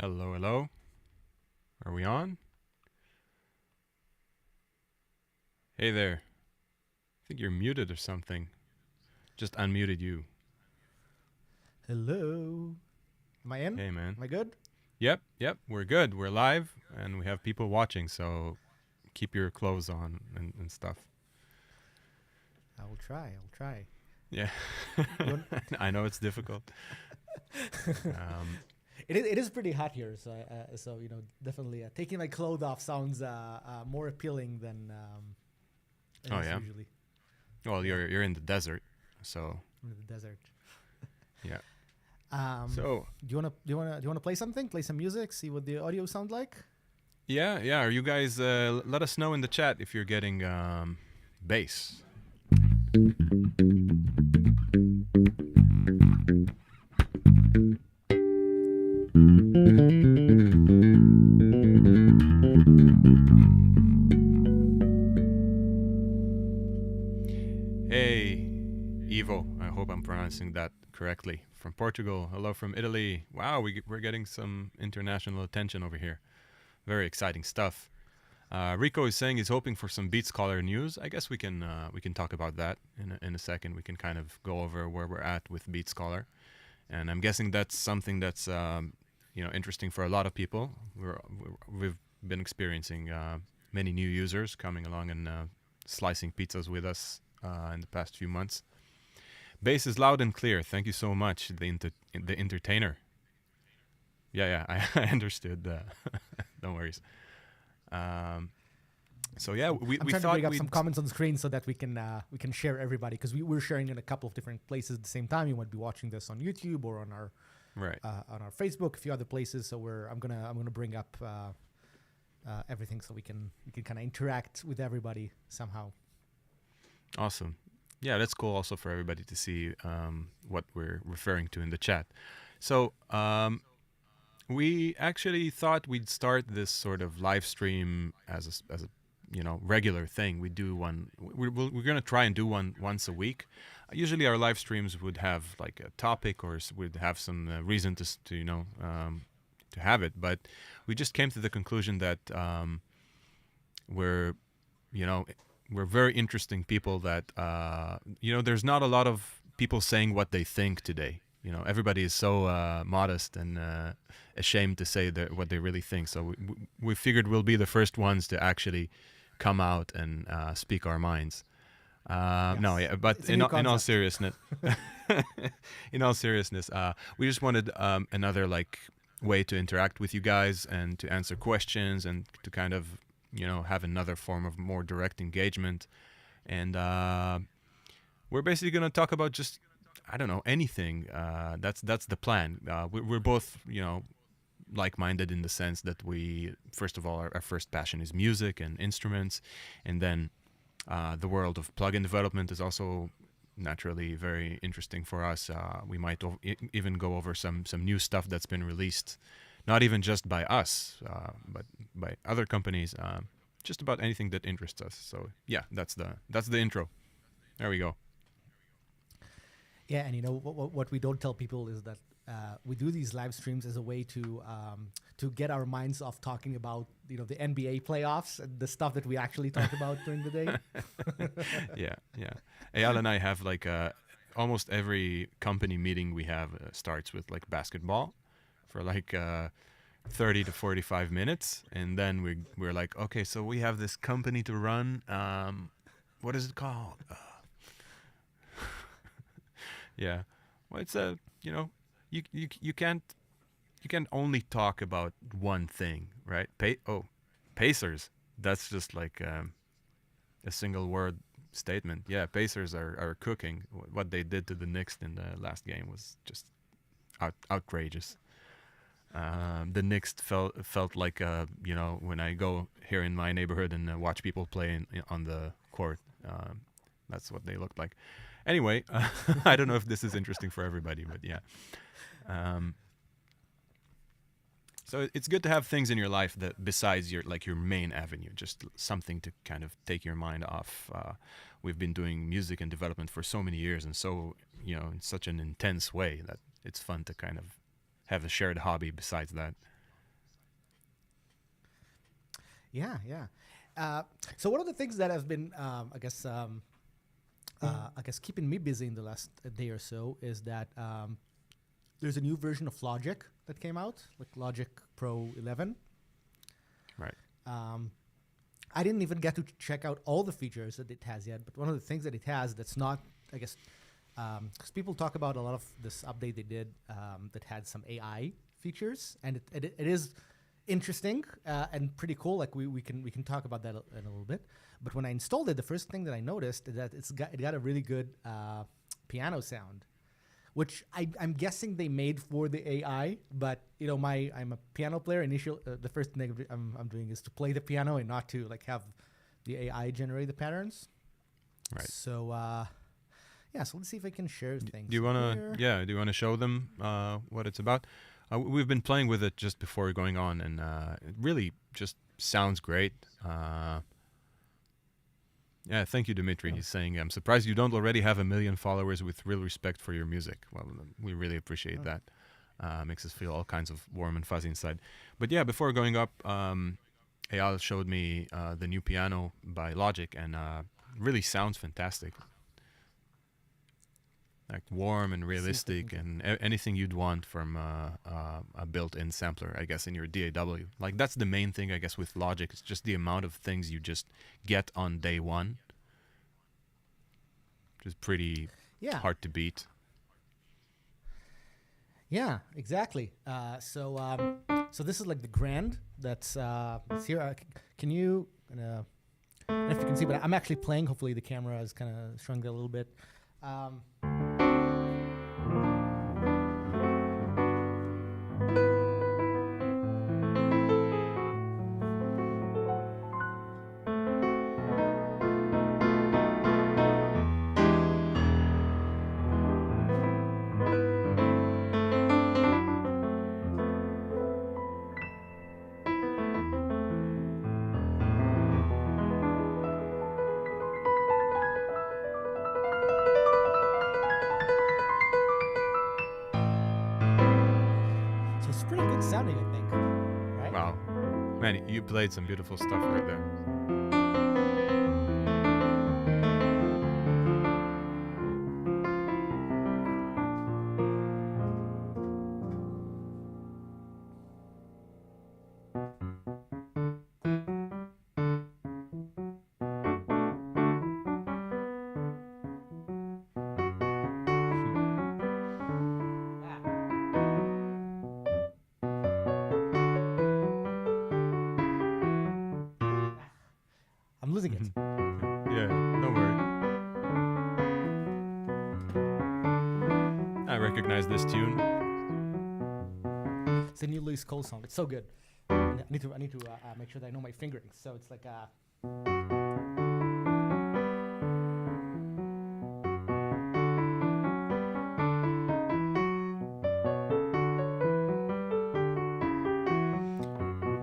Hello, hello. Are we on? Hey there. I think you're muted or something. Just unmuted you. Hello. Am I in? Hey, man. Am I good? Yep. We're good. We're live and we have people watching, so keep your clothes on and stuff. I will try. I'll try. Yeah. I know it's difficult. um, It is pretty hot here, so definitely taking my clothes off sounds more appealing than it Oh, is yeah? usually well, you're in the desert, so in the desert. yeah. Do you wanna play something? Play some music. See what the audio sounds like. Yeah. Are you guys? Let us know in the chat if you're getting bass. Hey, Ivo. I hope I'm pronouncing that correctly. From Portugal. Hello from Italy. Wow, we're getting some international attention over here. Very exciting stuff. Rico is saying he's hoping for some Beat Scholar news. I guess we can talk about that in a second. We can kind of go over where we're at with Beat Scholar, and I'm guessing that's something that's interesting for a lot of people. We've been experiencing many new users coming along and slicing pizzas with us in the past few months. Bass is loud and clear. Thank you so much, the entertainer. Yeah, I understood. Don't worry. So yeah, we I'm trying to thought bring up we'd some comments on the screen so that we can share everybody, because we're sharing in a couple of different places at the same time. You might be watching this on YouTube or on our Facebook, a few other places. So I'm gonna bring up everything so we can kind of interact with everybody somehow. Awesome. Yeah, that's cool also for everybody to see what we're referring to in the chat. So we actually thought we'd start this sort of live stream as a regular thing. We do one. We're going to try and do one once a week. Usually our live streams would have like a topic or would have some reason to have it. But we just came to the conclusion that we're very interesting people that there's not a lot of people saying what they think today. Everybody is so modest and ashamed to say what they really think. So we figured we'll be the first ones to actually come out and speak our minds. Yes. No, yeah, but in all seriousness, we just wanted another way to interact with you guys and to answer questions and to kind of have another form of more direct engagement. And we're basically going to talk about just anything. That's the plan. We're both like-minded in the sense that we, first of all, our first passion is music and instruments, and then the world of plugin development is also naturally very interesting for us. We might even go over some new stuff that's been released, not even just by us, but by other companies. Just about anything that interests us. So yeah, that's the intro. There we go. Yeah, and what we don't tell people is that we do these live streams as a way to get our minds off talking about the NBA playoffs and the stuff that we actually talk about during the day. Yeah. Eyal and I have almost every company meeting we have starts with basketball for 30 to 45 minutes, and then we're like, okay, so we have this company to run. What is it called? Yeah, well, it's you can't only talk about one thing, right? Pacers. That's just a single word statement. Yeah, Pacers are cooking. What they did to the Knicks in the last game was just outrageous. The Knicks felt like when I go here in my neighborhood and watch people play on the court. That's what they looked like. Anyway, I don't know if this is interesting for everybody, but yeah. So it's good to have things in your life that besides your main avenue, just something to kind of take your mind off. We've been doing music and development for so many years, and so in such an intense way that it's fun to kind of have a shared hobby besides that. Yeah, yeah. So one of the things that have been, I guess, keeping me busy in the last day or so is that there's a new version of Logic that came out, like Logic Pro 11. Right. I didn't even get to check out all the features that it has yet, but one of the things that it has that's not, I guess, because people talk about a lot of this update they did that had some AI features, and it is interesting and pretty cool. Like we can talk about that in a little bit. But when I installed it, the first thing that I noticed is that it got a really good piano sound, which I'm guessing they made for the AI. But you know, I'm a piano player. The first thing I'm doing is to play the piano and not to like have the AI generate the patterns. Right. So yeah, so let's see if I can share things. Do you wanna show them what it's about? We've been playing with it just before going on, and it really just sounds great. Yeah, thank you, Dimitri. He's saying, I'm surprised you don't already have 1 million followers with real respect for your music. Well, we really appreciate that. Makes us feel all kinds of warm and fuzzy inside. But yeah, before going up, Eyal showed me the new piano by Logic, and really sounds fantastic. Like warm and realistic, and anything you'd want from a built-in sampler, I guess, in your DAW. Like that's the main thing, I guess, with Logic. It's just the amount of things you just get on day one, which is pretty hard to beat. Yeah, exactly. So this is like the Grand that's here. Can you? I don't know if you can see, but I'm actually playing. Hopefully, the camera is kind of shrunk a little bit. Sounding, I think. Right? Wow. Man, you played some beautiful stuff right there. I'm losing it. Yeah, don't worry. I recognize this tune. It's a new Lewis Cole song. It's so good. I need to make sure that I know my fingerings. So it's like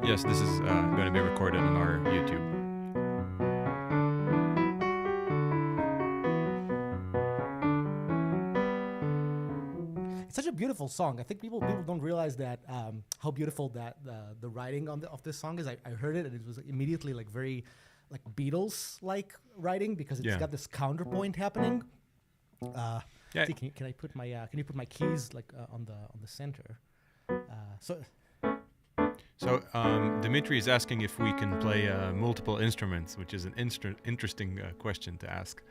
Yes, this is going to be recorded on our YouTube. It's such a beautiful song. I think people don't realize that how beautiful that the writing of this song is. I heard it and it was immediately like very like Beatles like writing because it's got this counterpoint happening. See, can I put my can you put my keys like on the center? So Dimitri is asking if we can play multiple instruments, which is an interesting question to ask.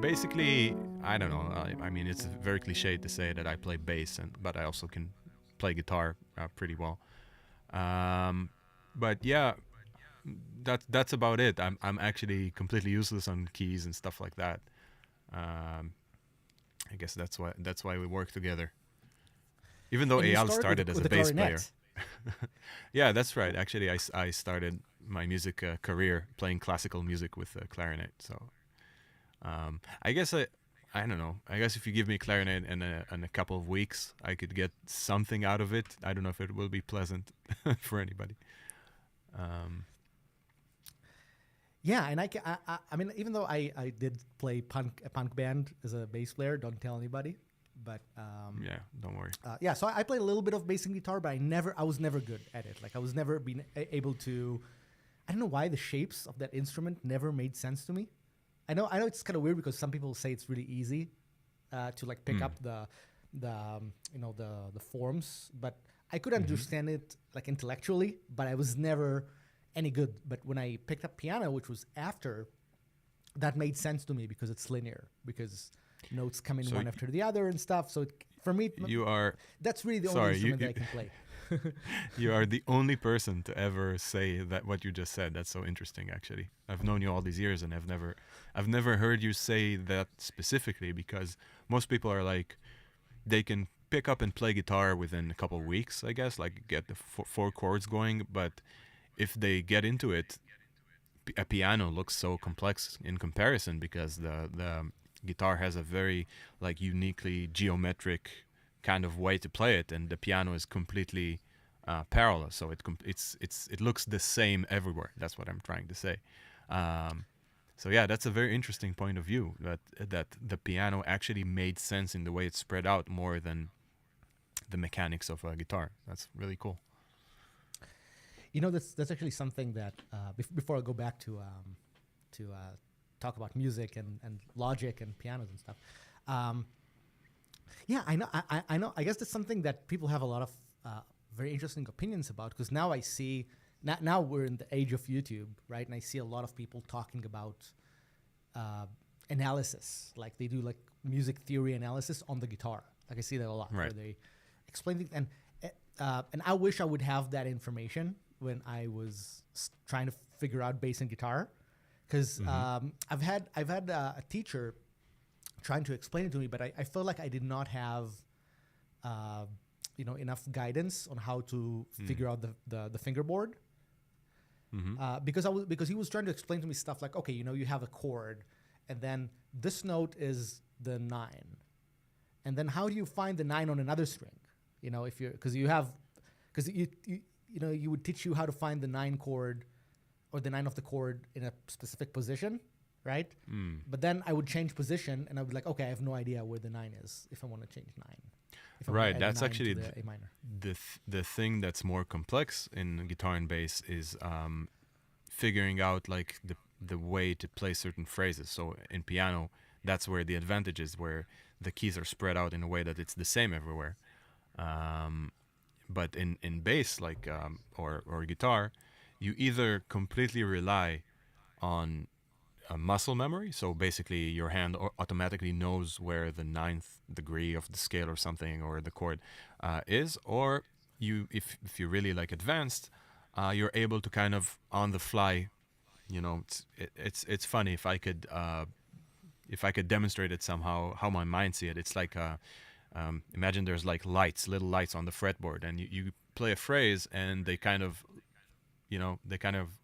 Basically, I don't know. I mean, it's very cliche to say that I play bass, but I also can play guitar pretty well. But yeah, that's about it. I'm actually completely useless on keys and stuff like that. I guess that's why we work together. Even though Eyal started as a bass player. Yeah, that's right. Actually, I started my music career playing classical music with clarinet. So I guess I don't know. I guess if you give me clarinet in a couple of weeks, I could get something out of it. I don't know if it will be pleasant for anybody. Yeah, and I mean, even though I did play a punk band as a bass player, don't tell anybody. but Yeah, don't worry. yeah. So I played a little bit of bass and guitar, but I was never good at it. Like I was never being able to. I don't know why the shapes of that instrument never made sense to me. I know it's kind of weird because some people say it's really easy to like pick up the forms, but I could understand it like intellectually, but I was never any good. But when I picked up piano, which was after, that made sense to me because it's linear, because notes come in So one after the other and stuff. So for me, You are that's really the only instrument that I can play. you are the only person to ever say that what you just said. That's so interesting, actually. I've known you all these years, and I've never heard you say that specifically, because most people are like, they can pick up and play guitar within a couple of weeks, I guess, like get the four chords going. But if they get into it, a piano looks so complex in comparison, because the guitar has a very like uniquely geometric kind of way to play it, and the piano is completely parallel, so it looks the same everywhere. That's what I'm trying to say. So yeah, that's a very interesting point of view, that the piano actually made sense in the way it's spread out more than the mechanics of a guitar. That's really cool. That's actually something that before I go back to talk about music and logic and pianos and stuff. Yeah, I know. I know. I guess that's something that people have a lot of very interesting opinions about, because now I see. Now we're in the age of YouTube, right? And I see a lot of people talking about analysis, like they do like music theory analysis on the guitar. Like I see that a lot, Right. where they explain things, and I wish I would have that information when I was trying to figure out bass and guitar, because I've had a teacher trying to explain it to me, but I felt like I did not have enough guidance on how to figure out the fingerboard. Because he was trying to explain to me stuff like, okay, you have a chord, and then this note is the 9, and then how do you find the 9 on another string? If you're because you would teach you how to find the 9 chord or the 9 of the chord in a specific position, right? But then I would change position, and I would be like, okay, I have no idea where the 9 is if I want to change 9. Right, that's actually the A minor. the thing that's more complex in guitar and bass is figuring out like the way to play certain phrases. So in piano, that's where the advantage is, where the keys are spread out in a way that it's the same everywhere. But in bass, like or guitar, you either completely rely on a muscle memory, so basically your hand automatically knows where the 9th degree of the scale or something, or the chord is, or if you're really like advanced, you're able to kind of on the fly, it's funny if I could demonstrate it somehow, how my mind see it. It's like imagine there's like little lights on the fretboard, and you play a phrase, and they kind of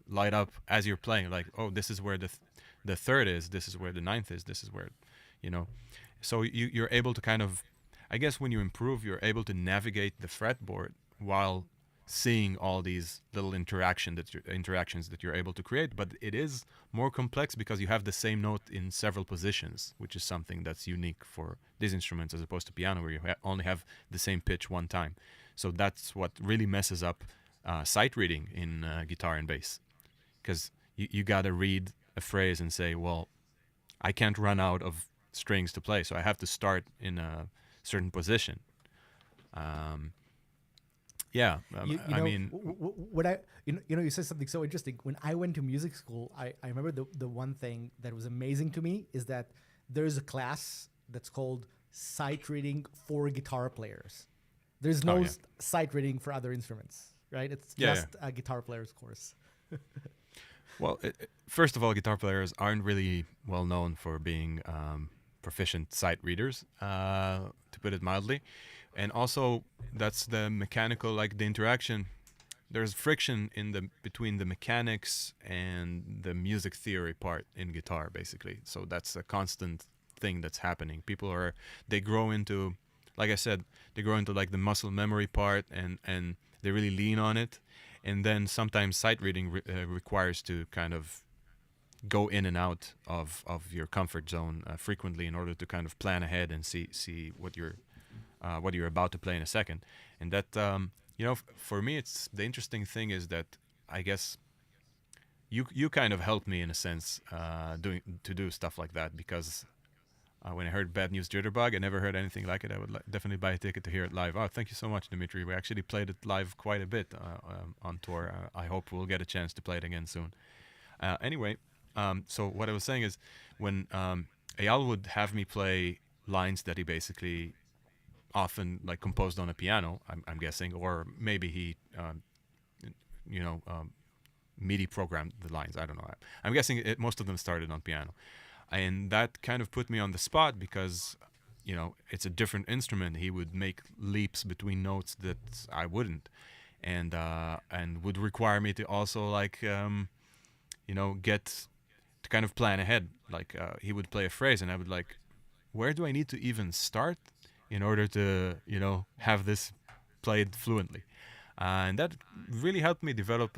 light up as you're playing, like, oh, this is where the 3rd is, this is where the 9th is, this is where, so you're able to kind of, I guess when you improve, you're able to navigate the fretboard while seeing all these little interactions that you're able to create. But it is more complex because you have the same note in several positions, which is something that's unique for these instruments as opposed to piano, where you only have the same pitch one time. So that's what really messes up sight reading in guitar and bass, because you gotta read a phrase and say, well, I can't run out of strings to play, so I have to start in a certain position. I mean, what you said something so interesting. When I went to music school, I remember the one thing that was amazing to me is that there's a class that's called sight reading for guitar players. There's no sight reading for other instruments, right? It's just a guitar player's course. Well, first of all, guitar players aren't really well known for being proficient sight readers, to put it mildly. And also, that's the mechanical, like the interaction. There's friction between the mechanics and the music theory part in guitar, basically. So that's a constant thing that's happening. They grow into, like I said, they grow into like the muscle memory part, and they really lean on it. And then sometimes sight reading requires to kind of go in and out of your comfort zone frequently in order to kind of plan ahead and see what you're what you're about to play in a second. And that for me, it's the interesting thing is that I guess you kind of helped me in a sense do stuff like that, because when I heard Bad News Jitterbug, I never heard anything like it. I would definitely buy a ticket to hear it live. Oh, thank you so much, Dimitri. We actually played it live quite a bit on tour. I hope we'll get a chance to play it again soon. Anyway, so what I was saying is, when Eyal would have me play lines that he basically often like composed on a piano, I'm guessing, or maybe he, MIDI programmed the lines. I don't know. I'm guessing most of them started on piano. And that kind of put me on the spot because, it's a different instrument. He would make leaps between notes that I wouldn't, and would require me to also like, get to kind of plan ahead. Like he would play a phrase, and I would like, where do I need to even start in order to, have this played fluently? And that really helped me develop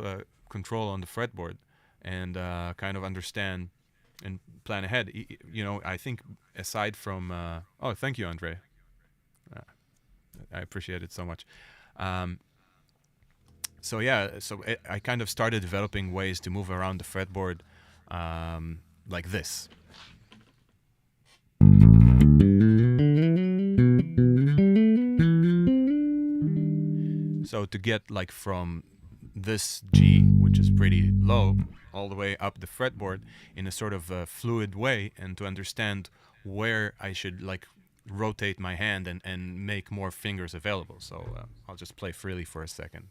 control on the fretboard and kind of understand and plan ahead. I think aside from oh, thank you, Andre. I appreciate it so much. So I kind of started developing ways to move around the fretboard like this. So to get like from this G, which is pretty low, all the way up the fretboard in a sort of fluid way, and to understand where I should like rotate my hand and make more fingers available. So I'll just play freely for a second.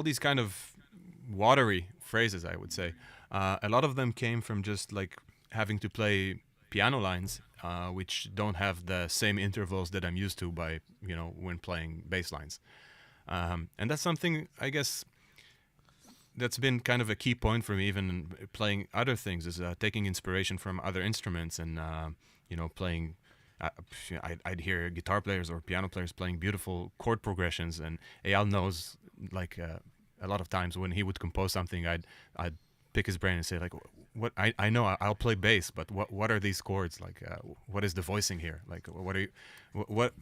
These kind of watery phrases, I would say. A lot of them came from just like having to play piano lines, which don't have the same intervals that I'm used to by, when playing bass lines. And that's something, I guess, that's been kind of a key point for me, even in playing other things, is taking inspiration from other instruments and, playing. I'd hear guitar players or piano players playing beautiful chord progressions, and Eyal knows, like, a lot of times when he would compose something, I'd pick his brain and say, like, what I know I'll play bass, but what are these chords like? What is the voicing here? Like, what are you, what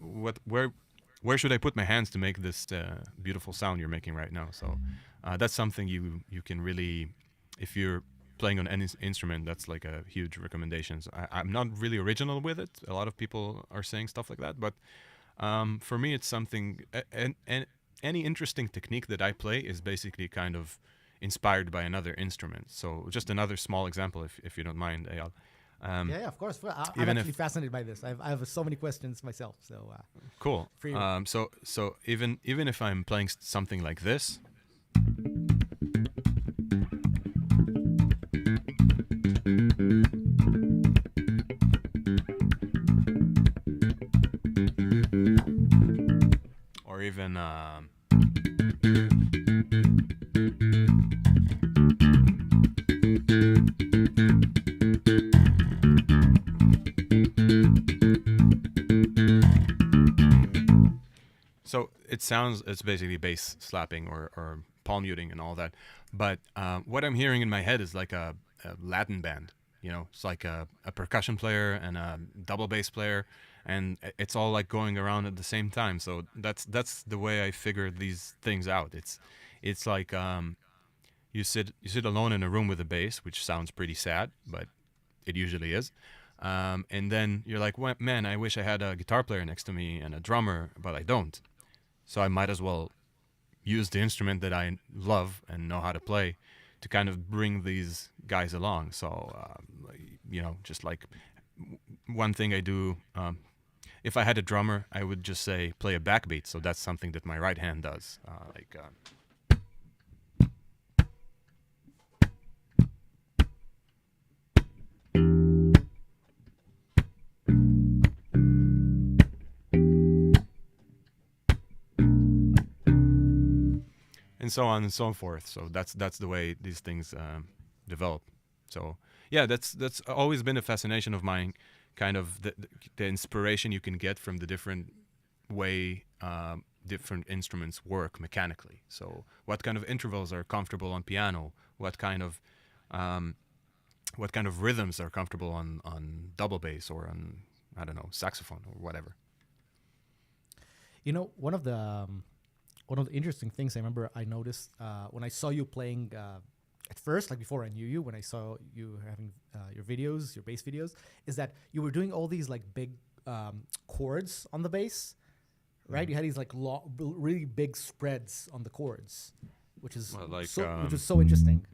where should I put my hands to make this beautiful sound you're making right now? So that's something you can really, if you're playing on any instrument, that's like a huge recommendation. So I'm not really original with it. A lot of people are saying stuff like that, but for me, it's something. And any interesting technique that I play is basically kind of inspired by another instrument. So just another small example, if you don't mind, Eyal. Yeah, of course. I'm actually fascinated by this. I have so many questions myself. So cool. So even if I'm playing something like this. Or even so it's basically bass slapping or palm muting and all that, but what I'm hearing in my head is like a Latin band. It's like a percussion player and a double bass player, and it's all like going around at the same time. So that's the way I figure these things out. It's like you sit alone in a room with a bass, which sounds pretty sad, but it usually is. And then you're like, well, man, I wish I had a guitar player next to me and a drummer, but I don't. So I might as well use the instrument that I love and know how to play to kind of bring these guys along. So, just like one thing I do, if I had a drummer, I would just say play a backbeat. So that's something that my right hand does. and so on and so forth. So that's the way these things develop. So yeah, that's always been a fascination of mine, kind of the inspiration you can get from the different way different instruments work mechanically. So what kind of intervals are comfortable on piano? Um, what kind of rhythms are comfortable on double bass or on, I don't know, saxophone or whatever. You know, one of the interesting things I remember I noticed when I saw you playing at first, like before I knew you, when I saw you having your videos, your bass videos, is that you were doing all these like big chords on the bass, right? You had these like really big spreads on the chords, which is which was so interesting.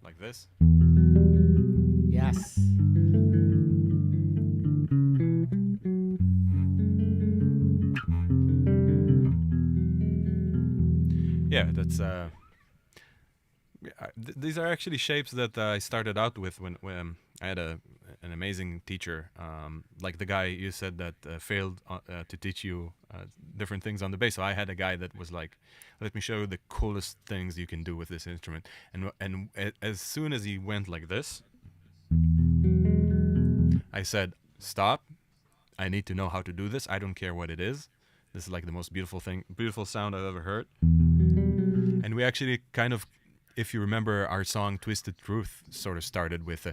Like this. Yes. Yeah, that's these are actually shapes that I started out with when I had an amazing teacher, like the guy you said that failed to teach you different things on the bass. So I had a guy that was like, "Let me show you the coolest things you can do with this instrument." And as soon as he went like this, I said, "Stop! I need to know how to do this. I don't care what it is. This is like the most beautiful sound I've ever heard." And we actually kind of, if you remember, our song "Twisted Truth" sort of started with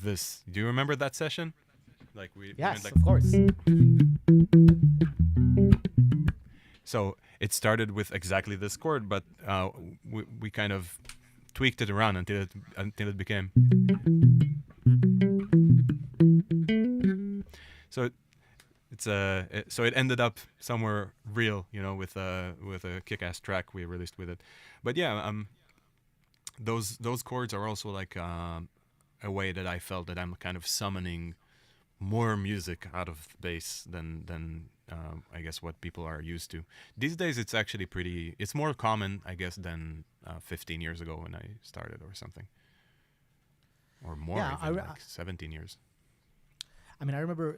this. Do you remember that session? Like we yes, went like, of course. So it started with exactly this chord, but we kind of tweaked it around until it became. So so it ended up somewhere real, you know, with a kick-ass track we released with it. But yeah, those chords are also like a way that I felt that I'm kind of summoning more music out of bass than I guess what people are used to. These days it's actually it's more common, I guess, than 15 years ago when I started or something. Or more, Yeah, even, like 17 years. I mean, I remember,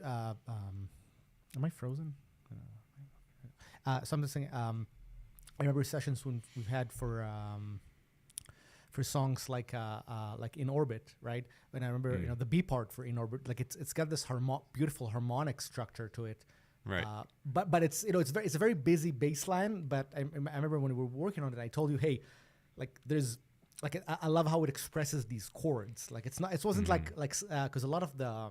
am I frozen? So I'm just saying, I remember sessions when we've had for songs like In Orbit, right? And I remember, you know, the B part for In Orbit, like it's got this beautiful harmonic structure to it. Right. But it's, you know, it's a very busy bass line. But I remember when we were working on it, I told you, hey, like there's like I love how it expresses these chords. Like it wasn't like because a lot of the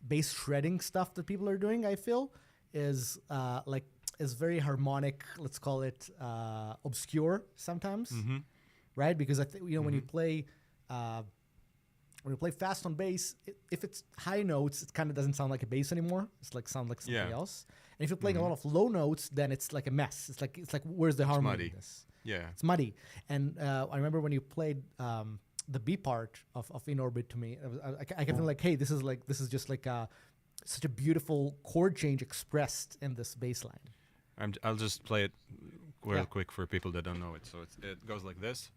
bass shredding stuff that people are doing, I feel, is is very harmonic. Let's call it obscure sometimes, right? Because I think, you know, when you play fast on bass, if it's high notes, it kind of doesn't sound like a bass anymore. It's like sound like something else. And if you're playing a lot of low notes, then it's like a mess. It's like where's the harmony in this? Yeah, it's muddy. And I remember when you played the B part of In Orbit to me, I kept feeling like, hey, this is just like such a beautiful chord change expressed in this bass line. I'll just play it real quick for people that don't know it. So it goes like this.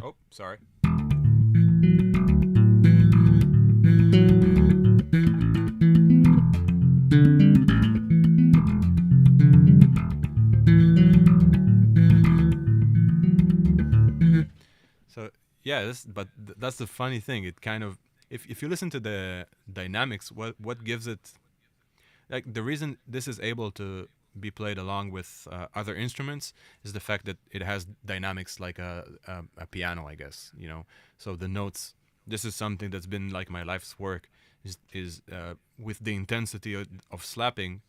Oh, sorry. So yeah, that's the funny thing. It kind of, if you listen to the dynamics, what gives it, like the reason this is able to be played along with other instruments is the fact that it has dynamics like a piano, I guess, you know. So the notes, this is something that's been like my life's work, is with the intensity of slapping.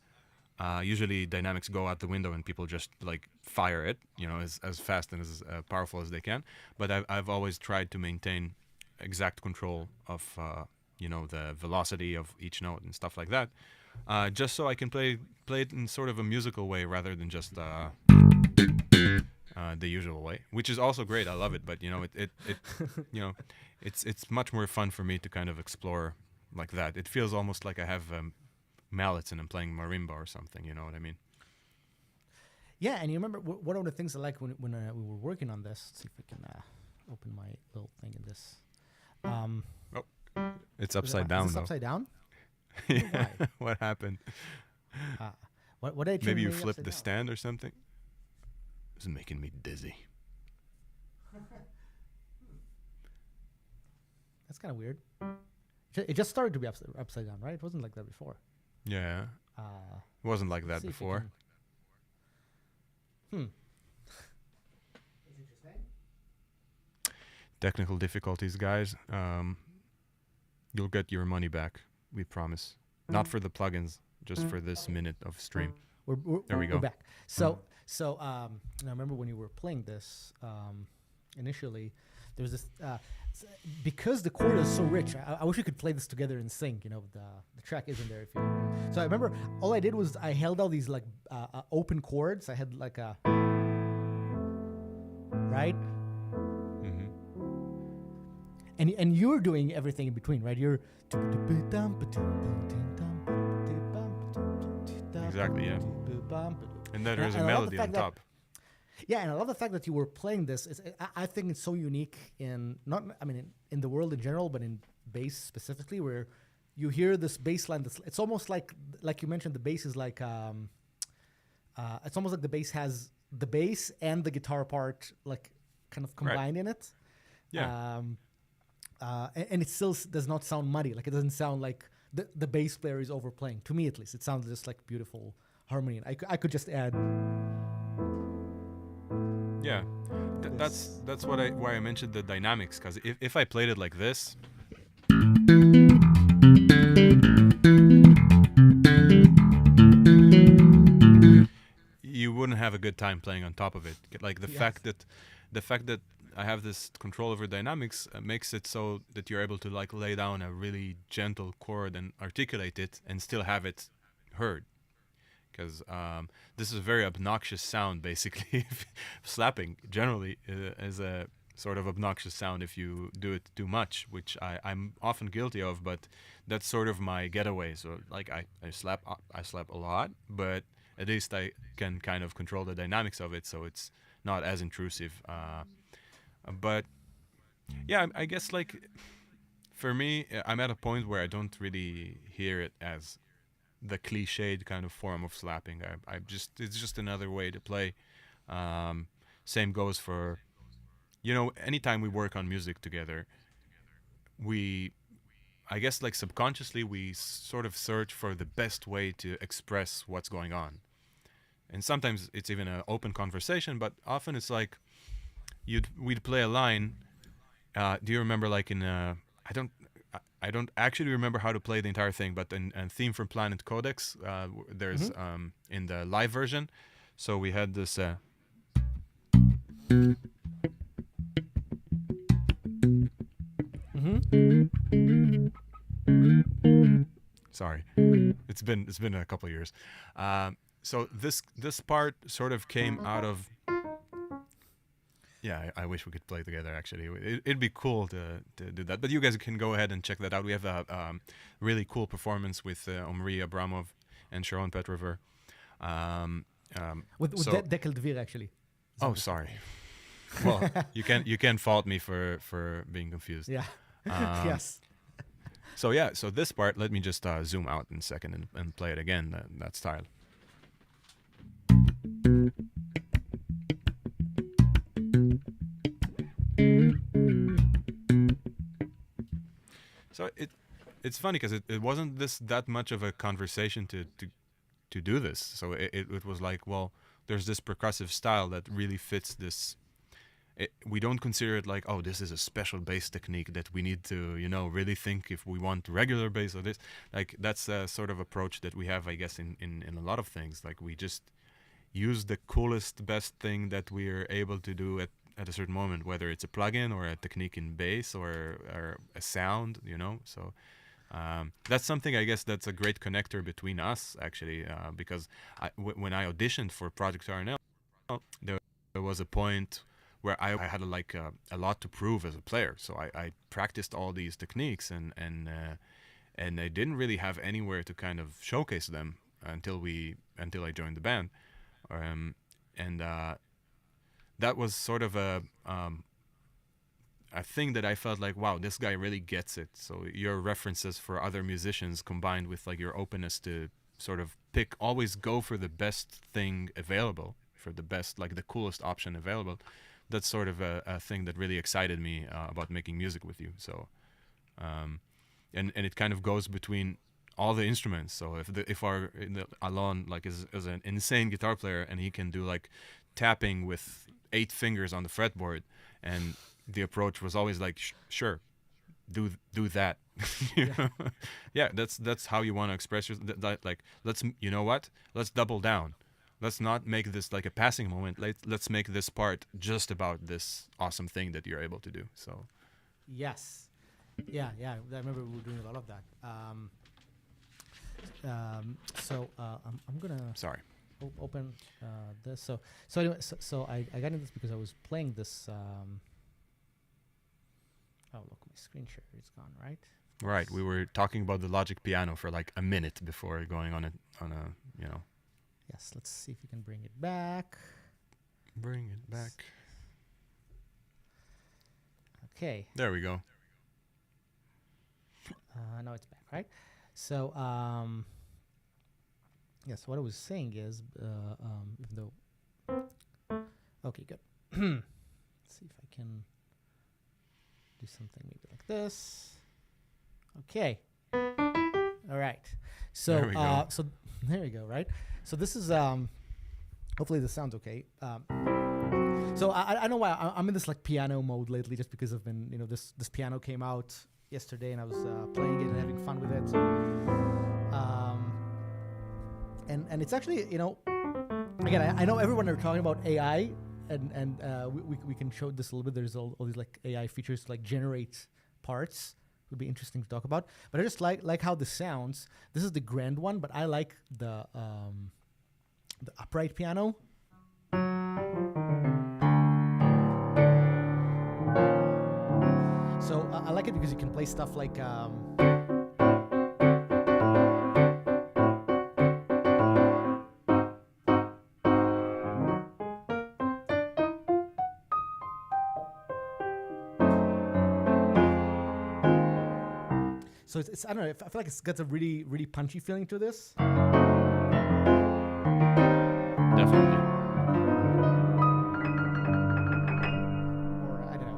Usually dynamics go out the window and people just like fire it, you know, as fast and as powerful as they can. But I've always tried to maintain exact control of you know, the velocity of each note and stuff like that, just so I can play it in sort of a musical way rather than just the usual way, which is also great. I love it, but you know, it you know, it's much more fun for me to kind of explore like that. It feels almost like I have mallets and I'm playing marimba or something. You know what I mean? Yeah, and you remember one of the things I like when we were working on this. Let's see if I can open my little thing in this. It's upside down. Is this upside down? Why? What happened? Uh, what did I turn Maybe you maybe flipped upside the down? stand or something. This is making me dizzy. That's kind of weird. It just started to be upside down, right? It wasn't like that before. Yeah, Uh, it wasn't like let's that see if we before. can. That's interesting. Technical difficulties, guys. You'll get your money back. We promise. Not for the plugins, just for this minute of stream. There we We're go. back. So I remember when you were playing this initially. There was this because the chord is so rich. I wish we could play this together in sync. You know, the track isn't there. If you. So I remember all I did was I held out these like open chords. I had like a right, Mm-hmm. and you're doing everything in between, right? You're Exactly, yeah. And then there's a and I love the melody fact on that- top. Yeah, and I love the fact that you were playing this. I think it's so unique in not, I mean, in the world in general, but in bass specifically, where you hear this bass line. It's almost like you mentioned, the bass is like, it's almost like the bass has the bass and the guitar part like kind of combined in it. Yeah. And it still does not sound muddy. Like it doesn't sound like the bass player is overplaying. To me, at least, it sounds just like beautiful harmony. And I could just add. Yeah. That's why I mentioned the dynamics, because if I played it like this, you wouldn't have a good time playing on top of it. Like the Yes. fact that I have this control over dynamics makes it so that you're able to like lay down a really gentle chord and articulate it and still have it heard. Because this is a very obnoxious sound, basically. Slapping generally is a sort of obnoxious sound if you do it too much, which I'm often guilty of, but that's sort of my getaway. So like I slap a lot, but at least I can kind of control the dynamics of it, so it's not as intrusive. But yeah, I guess like for me, I'm at a point where I don't really hear it as the cliched kind of form of slapping. It's just another way to play. Same goes for, anytime we work on music together, I guess like subconsciously we sort of search for the best way to express what's going on. And sometimes it's even an open conversation, but often it's like we'd play a line. Do you remember like in I don't actually remember how to play the entire thing, but in Theme from Planet Codex, there's in the live version. So we had this. Sorry, it's been a couple of years. So this part sort of came out of. Yeah, I wish we could play together. Actually, it'd be cool to do that. But you guys can go ahead and check that out. We have a really cool performance with Omri Abramov and Sharon Petrover. With Dekel Dvir, actually. Oh, sorry. Well, you can fault me for being confused. Yeah. Yes. So this part, let me just zoom out in a second and play it again. That style. So it's funny because it wasn't that much of a conversation to do this. So it was like, well, there's this percussive style that really fits this. We don't consider it like, oh, this is a special bass technique that we need to, really think if we want regular bass or this. Like that's a sort of approach that we have, I guess, in a lot of things. Like we just use the coolest, best thing that we're able to do at a certain moment, whether it's a plugin or a technique in bass or a sound, So that's something, I guess, that's a great connector between us, actually, because when I auditioned for Project RNL, there was a point where I had a lot to prove as a player. So I practiced all these techniques and I didn't really have anywhere to kind of showcase them until I joined the band. And that was sort of a thing that I felt like, wow, this guy really gets it. So your references for other musicians combined with like your openness to sort of always go for the best thing available, for the best, like the coolest option available. That's sort of a thing that really excited me about making music with you. So, and it kind of goes between all the instruments. So if Alon like is an insane guitar player and he can do like tapping with 8 fingers on the fretboard, and the approach was always like, sure, do that. Yeah, that's how you want to express that. Like, you know what? Let's double down. Let's not make this like a passing moment. Let's make this part just about this awesome thing that you're able to do. So, yes, yeah. I remember we were doing a lot of that. I'm gonna open this. So anyway, I got into this because I was playing this. Oh look, my screen share is gone. Right. We were talking about the Logic piano for like a minute before going on a. Yes. Let's see if we can bring it back. Bring it back. Okay. There we go. Now it's back, right? So, yes, what I was saying is, even though, okay, good. Let's see if I can do something maybe like this. Okay. All right. So, there we go. So there we go, right? So this is, hopefully this sounds okay. So I know why I'm in this like piano mode lately, just because I've been, this piano came out yesterday and I was playing it and having fun with it. And it's actually, again, I know everyone are talking about AI and we can show this a little bit. There's all these like AI features to like generate parts. Would be interesting to talk about. But I just like how this sounds. This is the grand one, but I like the upright piano. So I like it because you can play stuff like so it's I don't know, I feel like it's got a really, really punchy feeling to this. Definitely. Or I don't know.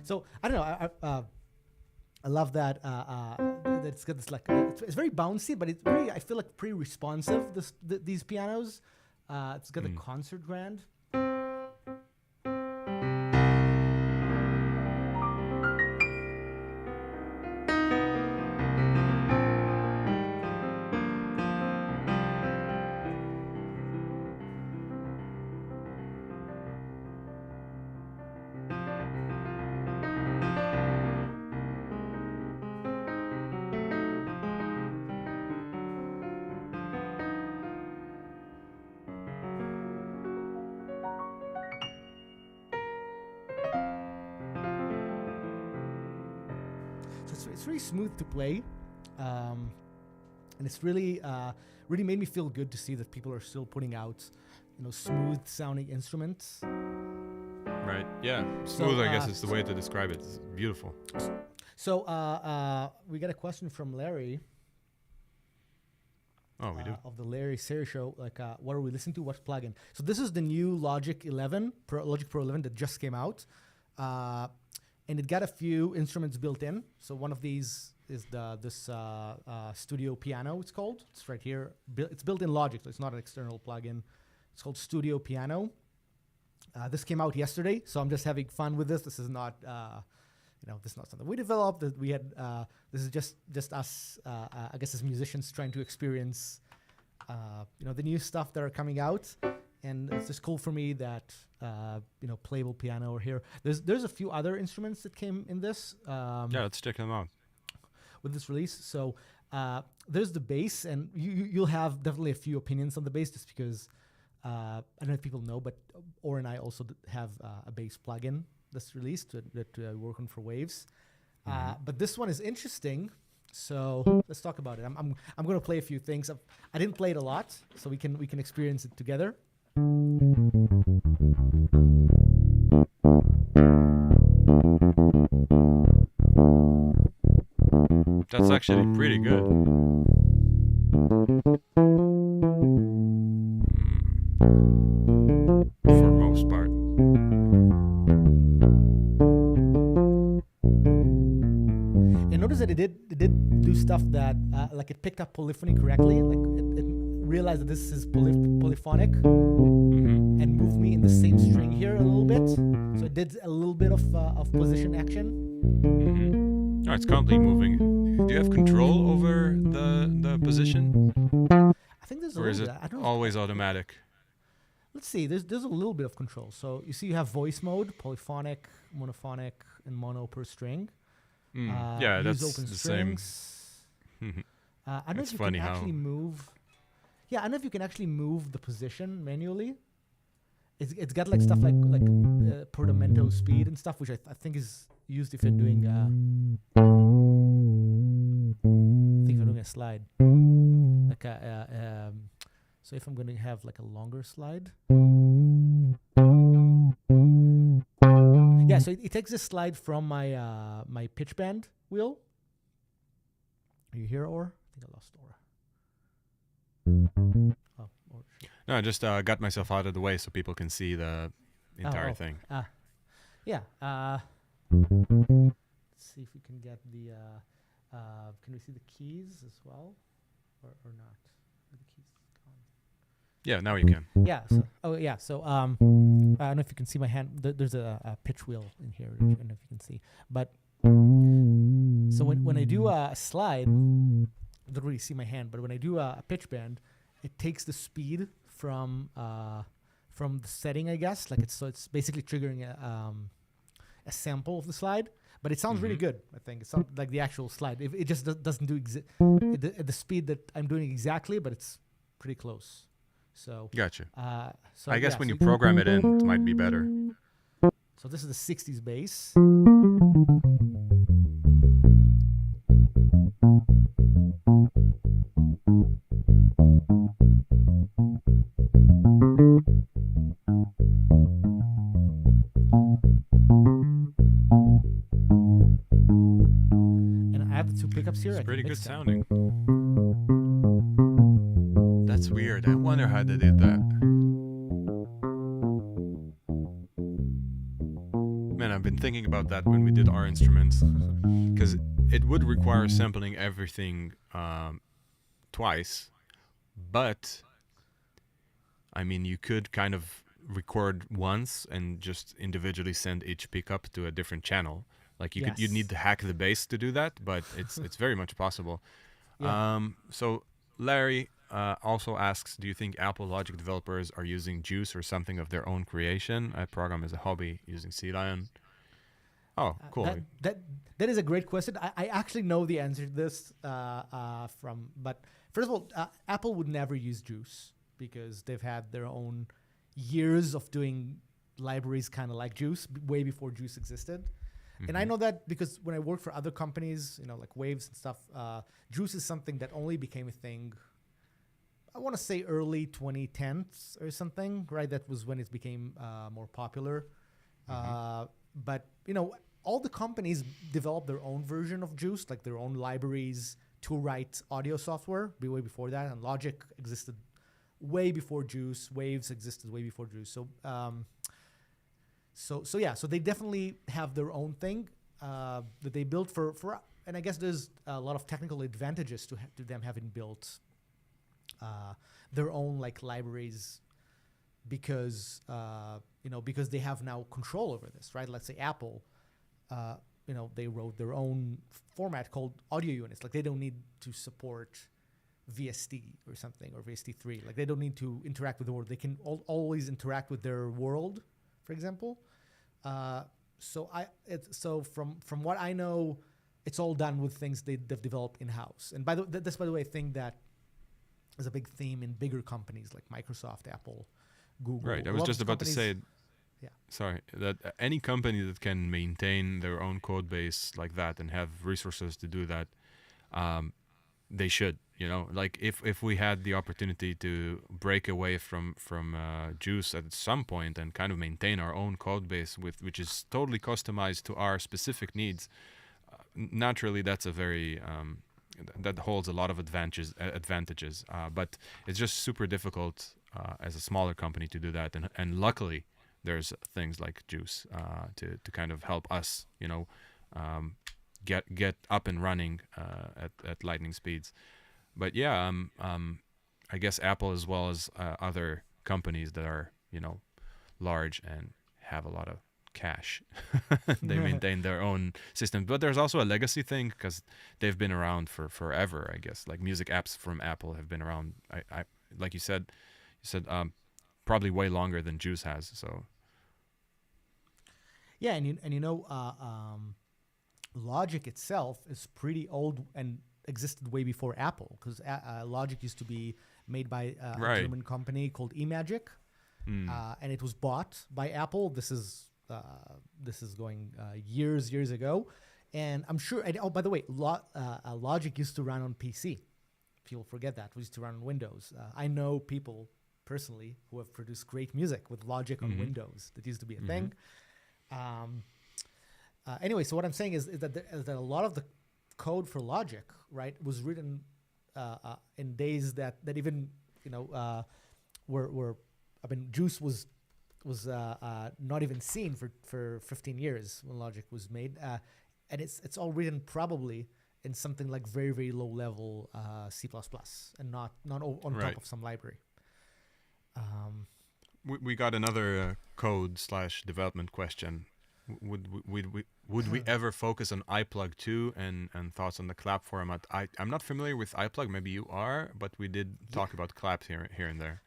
So I don't know. I love that. That it's got this like it's very bouncy, but it's very, I feel like pretty responsive. These pianos. It's got a concert grand. So it's really smooth to play, and it's really really made me feel good to see that people are still putting out, smooth sounding instruments. Right. Yeah. Smooth, I guess, is the way to describe it. It's beautiful. So we got a question from Larry. Oh, we do. Of the Larry Sari Show, like, what are we listening to? What plugin? So this is the new Logic Pro 11 that just came out, and it got a few instruments built in. So one of these is this Studio Piano. It's called. It's right here. It's built in Logic, so it's not an external plugin. It's called Studio Piano. This came out yesterday, so I'm just having fun with this. This is not. This is not something we developed. That we had. This is just us, I guess, as musicians trying to experience, the new stuff that are coming out. and it's just cool for me that playable piano are here. There's a few other instruments that came in this. Yeah, let's check them out. With this release. So there's the bass, and you'll have definitely a few opinions on the bass, just because I don't know if people know, but Or and I also have a bass plugin that's released that I work on for Waves. But this one is interesting. So let's talk about it. I'm going to play a few things. I didn't play it a lot, so we can experience it together. That's actually pretty good. For most part. And notice that it did do stuff that like it picked up polyphony correctly. Like it realized that this is polyphonic and moved me in the same string here a little bit. So it did a little bit of position action. Oh, it's constantly moving. Do you have control over the position? I think there's a or is little it bit. I don't always automatic? Let's see. There's a little bit of control. So you see, you have voice mode, polyphonic, monophonic, and mono per string. Yeah, that's open the strings. I don't know if you can actually move. Yeah, I don't know if you can actually move the position manually. It's got like stuff like portamento speed and stuff, which I think is used if you're doing a slide. Like so if I'm going to have like a longer slide. Yeah, so it takes this slide from my my pitch bend wheel. Are you here, Or? I think I lost Or. Oh, Or. No, I just got myself out of the way so people can see the entire thing. Yeah. Let's see if we can get the. Can we see the keys as well, or not? Are the keys gone? Yeah, now you can. Yeah. So, I don't know if you can see my hand. There's a pitch wheel in here. I don't know if you can see. But so when I do a slide, you don't really see my hand. But when I do a pitch bend, it takes the speed from the setting, I guess. Like it's basically triggering a sample of the slide. But it sounds really good. I think it's not like the actual slide. It just doesn't do at the speed that I'm doing exactly, but it's pretty close. So gotcha. So I guess when you program it in, it might be better. So this is the 60s bass. And I have the two pickups here. It's pretty good sounding. That's weird. I wonder how they did that. Man, I've been thinking about that when we did our instruments, because it would require sampling everything twice, but I mean, you could kind of record once and just individually send each pickup to a different channel. Like you'd need to hack the bass to do that, but it's very much possible. Yeah. So Larry also asks, do you think Apple Logic developers are using Juice or something of their own creation? I program as a hobby using Sea Lion. Oh, cool. That is a great question. I actually know the answer to this but first of all, Apple would never use Juice because they've had their own years of doing libraries kind of like Juice way before Juice existed. And I know that because when I worked for other companies, like Waves and stuff, Juice is something that only became a thing, I want to say early 2010s or something, right? That was when it became more popular. But, all the companies developed their own version of Juice, like their own libraries to write audio software way before that. And Logic existed way before Juice. Waves existed way before Juice. So they definitely have their own thing that they built for, and I guess there's a lot of technical advantages to them having built their own like libraries because they have now control over this, right? Let's say Apple, they wrote their own format called audio units. Like they don't need to support VST or something, or VST3. Like they don't need to interact with the world. They can always interact with their world, for example. So from what I know, it's all done with things they've developed in house. And that's by the way a thing that is a big theme in bigger companies like Microsoft, Apple, Google. Right. I was just about to say. Yeah. Sorry, that any company that can maintain their own code base like that and have resources to do that, they should. Like if we had the opportunity to break away from Juice at some point and kind of maintain our own code base which is totally customized to our specific needs, naturally that's a very that holds a lot of advantages. But it's just super difficult as a smaller company to do that, and luckily there's things like Juice to kind of help us, get up and running at lightning speeds. But yeah, I guess Apple as well as other companies that are large and have a lot of cash, they maintain their own system. But there's also a legacy thing because they've been around for forever. I guess like music apps from Apple have been around. I like you said probably way longer than Juice has. So yeah, Logic itself is pretty old and existed way before Apple, because Logic used to be made by a German company called eMagic, and it was bought by Apple. This is going years ago, and I'm sure. Oh, by the way, Logic used to run on PC. People forget that. We used to run on Windows. I know people personally who have produced great music with Logic on Windows. That used to be a thing. Anyway, so what I'm saying is that a lot of the code for Logic, right, was written in days that even were I mean, Juice was not even seen for 15 years when Logic was made, and it's all written probably in something like very, very low level C++ and not on top of some library. We got another code/development question. Would we ever focus on iPlug 2 and thoughts on the clap format? I'm not familiar with iPlug. Maybe you are, but we did talk about claps here and there.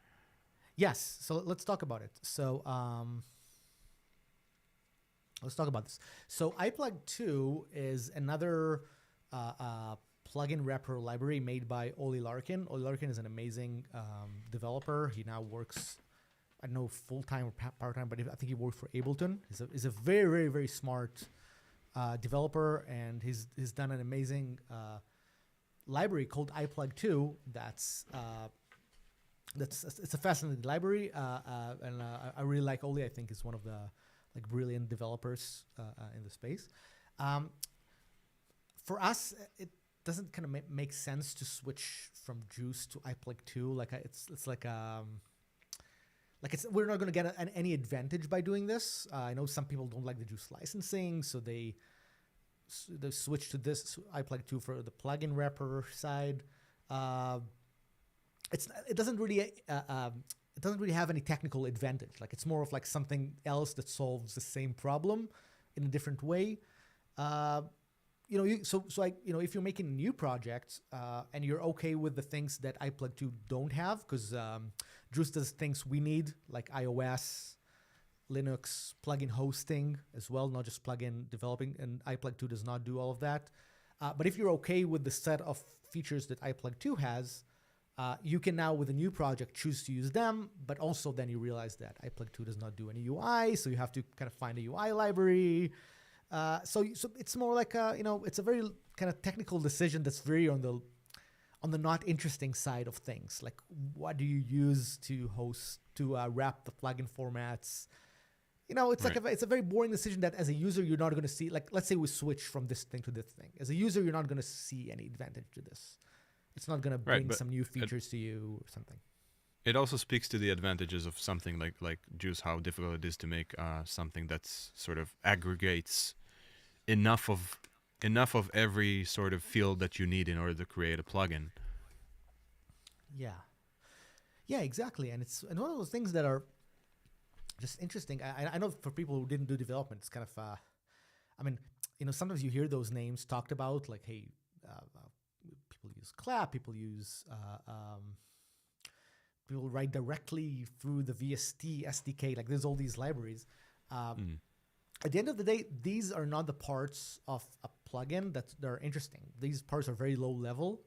Yes. So let's talk about it. So let's talk about this. So iPlug 2 is another plugin wrapper library made by Oli Larkin. Oli Larkin is an amazing developer. He now works, I don't know, full-time or part-time, but I think he worked for Ableton. He's a very, very, very smart developer, and he's done an amazing library called iPlug 2. It's a fascinating library, and I really like Oli. I think he's one of the brilliant developers in the space. For us, it doesn't kind of make sense to switch from Juice to iPlug 2. We're not going to get any advantage by doing this. I know some people don't like the Juice licensing, so they switch to this iPlug 2 for the plugin wrapper side. It doesn't really have any technical advantage. Like, it's more of like something else that solves the same problem in a different way. If you're making a new project and you're okay with the things that iPlug 2 don't have, because Juice does things we need, like iOS, Linux, plugin hosting as well, not just plugin developing, and iPlug 2 does not do all of that. But if you're okay with the set of features that iPlug 2 has, you can now, with a new project, choose to use them, but also then you realize that iPlug 2 does not do any UI, so you have to kind of find a UI library. So it's more like it's a very kind of technical decision that's very on the not interesting side of things. Like, what do you use to wrap the plugin formats? It's right. It's a very boring decision that as a user you're not going to see. Like, let's say we switch from this thing to this thing. As a user, you're not going to see any advantage to this. It's not going to bring some new features to you or something. It also speaks to the advantages of something like Juice, how difficult it is to make something that's sort of aggregates enough of every sort of field that you need in order to create a plugin. Yeah, exactly. And it's one of those things that are just interesting. I know for people who didn't do development, it's kind of, sometimes you hear those names talked about, like, hey, people use use clap. People write directly through the VST SDK. Like there's all these libraries. At the end of the day, these are not the parts of a plugin that are interesting. These parts are very low level.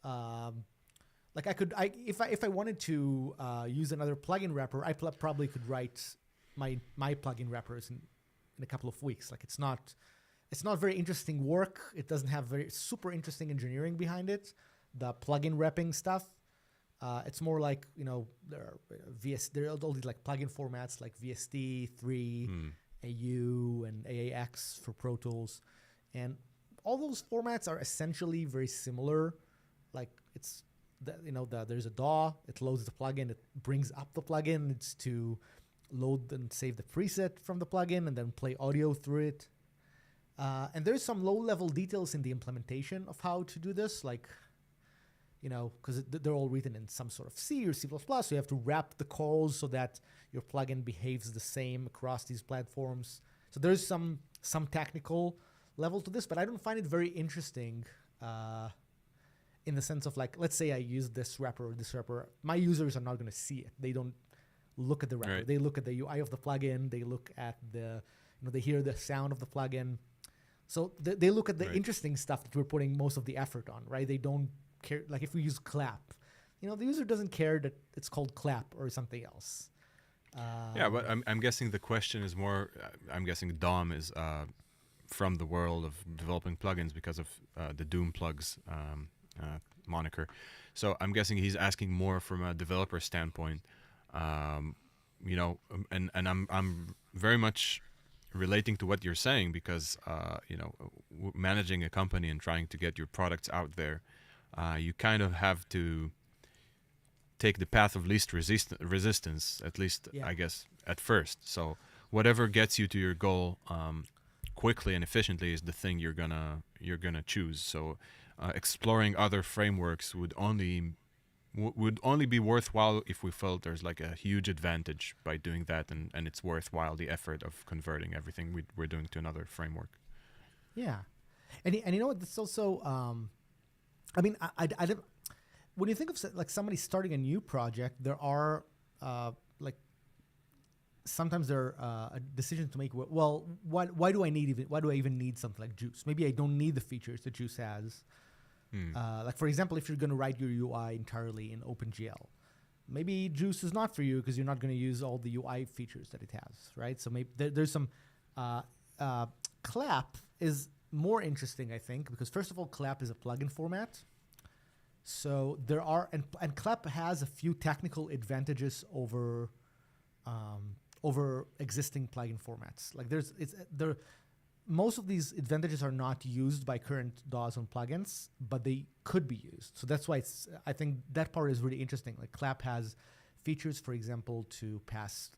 Like if I wanted to use another plugin wrapper, I probably could write my plugin wrappers in a couple of weeks. Like it's not very interesting work. It doesn't have very super interesting engineering behind it. The plugin wrapping stuff. It's more like, there are all these like plugin formats like VST, 3, AU, and AAX for Pro Tools. And all those formats are essentially very similar. Like it's, there's a DAW, it loads the plugin, it brings up the plugin, it's to load and save the preset from the plugin and then play audio through it. And there's some low-level details in the implementation of how to do this, like, because they're all written in some sort of C or C++, so you have to wrap the calls so that your plugin behaves the same across these platforms. So there's some technical level to this, but I don't find it very interesting in the sense of, like, let's say I use this wrapper or this wrapper. My users are not going to see it. They don't look at the wrapper. Right. They look at the UI of the plugin. They look at they hear the sound of the plugin. So they look at the interesting stuff that we're putting most of the effort on, right? They don't care. Like if we use clap, the user doesn't care that it's called clap or something else. Yeah, but I'm guessing the question is more, I'm guessing Dom is from the world of developing plugins because of the Doom plugs moniker. So I'm guessing he's asking more from a developer standpoint, and I'm very much relating to what you're saying because, managing a company and trying to get your products out there, you kind of have to take the path of least resistance, at least, I guess, at first. So whatever gets you to your goal quickly and efficiently is the thing you're gonna choose. So exploring other frameworks would only be worthwhile if we felt there's like a huge advantage by doing that, and it's worthwhile the effort of converting everything we're doing to another framework. Yeah, and it's also I don't. When you think of like somebody starting a new project, there are sometimes there are a decision to make. Well, why do I even need something like Juice? Maybe I don't need the features that Juice has. Like for example, if you're going to write your UI entirely in OpenGL, maybe Juice is not for you because you're not going to use all the UI features that it has, right? So maybe there's some Clap is more interesting, I think, because first of all, Clap is a plugin format. So there are, and Clap has a few technical advantages over existing plugin formats. Like most of these advantages are not used by current DAWs on plugins, but they could be used. So that's why I think that part is really interesting. Like Clap has features, for example, to pass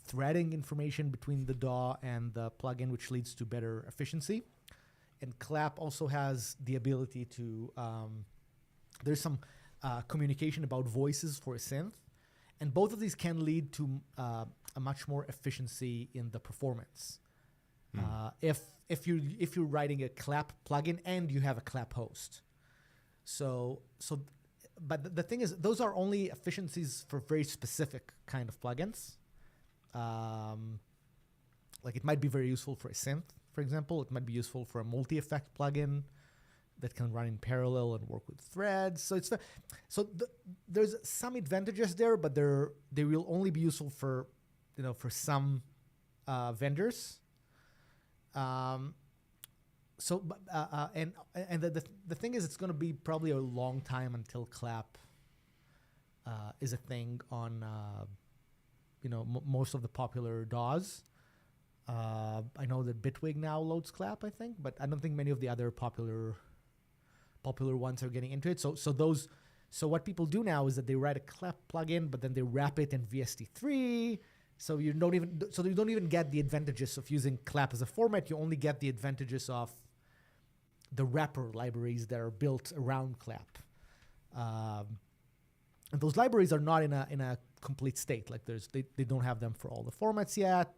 threading information between the DAW and the plugin, which leads to better efficiency. And Clap also has the ability to, there's some communication about voices for a synth. And both of these can lead to a much more efficiency in the performance. If you're writing a Clap plugin and you have a Clap host. But the thing is, those are only efficiencies for very specific kind of plugins. Like it might be very useful for a synth, for example. It might be useful for a multi-effect plugin that can run in parallel and work with threads. So there's some advantages there, but they will only be useful for some vendors. And the thing is, it's going to be probably a long time until Clap is a thing on most of the popular DAWs. I know that Bitwig now loads Clap, I think, but I don't think many of the other popular ones are getting into it. So what people do now is that they write a Clap plugin, but then they wrap it in VST3. So you don't even get the advantages of using Clap as a format. You only get the advantages of the wrapper libraries that are built around Clap. And those libraries are not in a complete state. Like they don't have them for all the formats yet.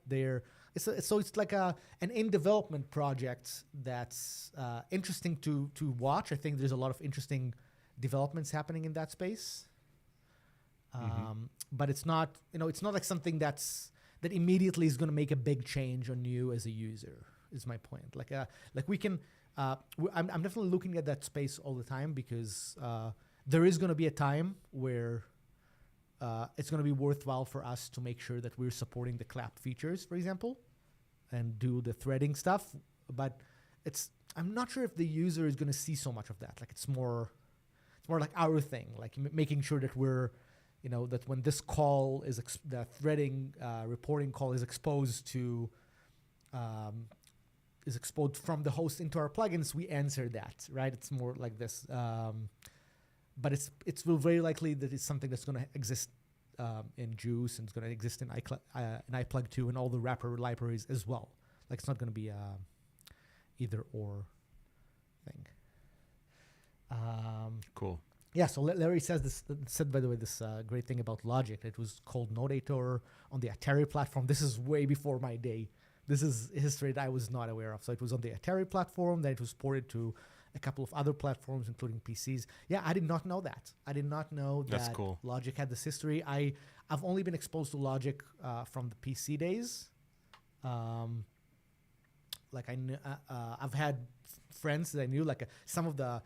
So it's like an in development project that's interesting to watch. I think there's a lot of interesting developments happening in that space. But it's not like something that immediately is going to make a big change on you as a user. Is my point. Like we can. I'm definitely looking at that space all the time because there is going to be a time where it's going to be worthwhile for us to make sure that we're supporting the clap features, for example, and do the threading stuff. But I'm not sure if the user is going to see so much of that. Like it's more like our thing, like making sure that we're, that when this call is the threading reporting call is exposed to. Is exposed from the host into our plugins, we answer that, right? It's more like this. But it's very likely that it's something that's going to exist in Juice, and it's going to exist in iPlug 2 and all the wrapper libraries as well. Like it's not going to be either or thing. Cool. Yeah, so Larry said, by the way, this great thing about Logic. It was called Nodator on the Atari platform. This is way before my day. This is history that I was not aware of. So it was on the Atari platform, then it was ported to a couple of other platforms, including PCs. Yeah, I did not know that. I did not know that cool. Logic had this history. I've only been exposed to Logic from the PC days. I've had friends that I knew, like some of the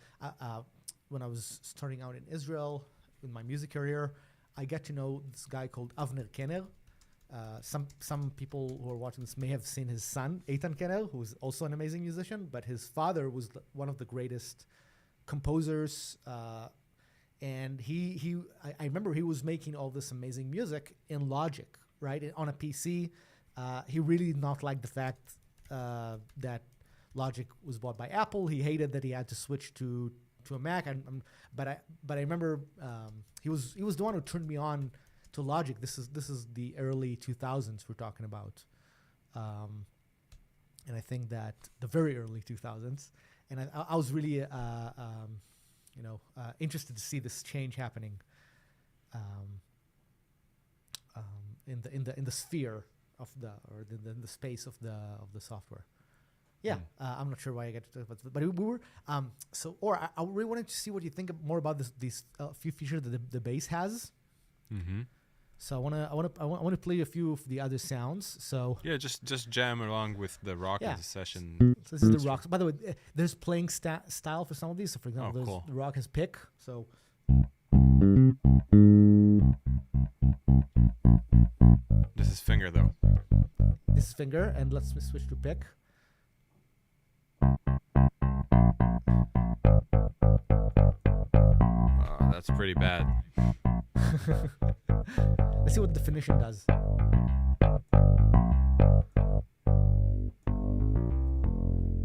when I was starting out in Israel in my music career, I got to know this guy called Avner Kenner. Some people who are watching this may have seen his son, Eitan Kenner, who's also an amazing musician, but his father was one of the greatest composers. And I remember he was making all this amazing music in Logic, right? On a PC. He really did not like the fact that Logic was bought by Apple. He hated that he had to switch to a Mac. But I remember he was the one who turned me on to Logic. This is the early 2000s we're talking about, and I think that the very early 2000s. And I was really interested to see this change happening in the sphere of the space of the software. Yeah, I'm not sure why I get to talk about it, but we were I really wanted to see what you think more about these few features that the bass has. Mm-hmm. So I want to play a few of the other sounds. So yeah, just jam along with the rock as a session. So this is the rock. By the way, there's playing style for some of these. So for example, cool. The rock has pick. So this is finger though. This is finger, and let's switch to pick. That's pretty bad. Let's see what the definition does.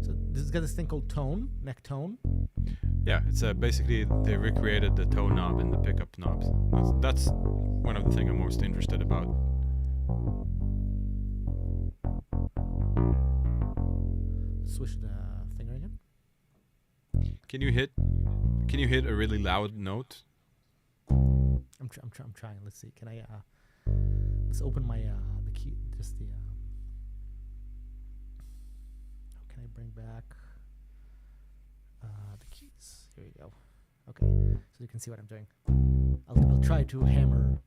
So this has got this thing called tone, neck tone. Yeah, it's basically they recreated the toe knob and the pickup knobs. That's one of the things I'm most interested about. Switch the finger again. Can you hit a really loud note? I'm trying. Let's see. Can I? Let's open my the key. Just the. Can I bring back the keys? Here we go. Okay, so you can see what I'm doing. I'll try to hammer.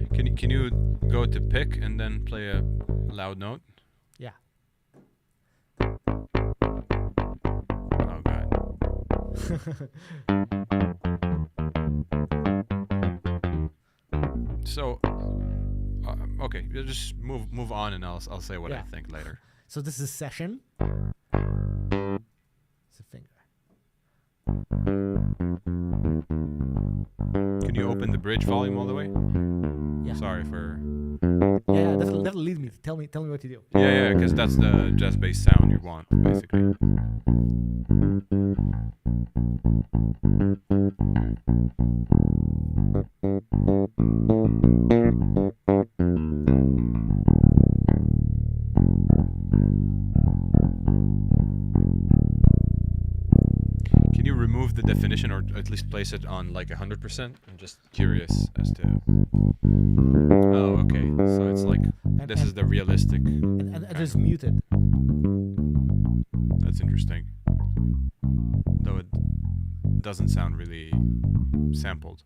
Can you go to pick and then play a loud note? Yeah. Oh god. So, okay, you'll just move on, and I'll say what I think later. So this is session. It's a finger. Can you open the bridge volume all the way? Yeah. Sorry for. Yeah, that'll lead me. Tell me what to do. Yeah, because that's the jazz bass sound you want, basically. Can you remove the definition or at least place it on like 100%? I'm just curious as to. Oh, okay. So it's like this is the realistic. And it is muted. That's interesting. Though it doesn't sound really sampled.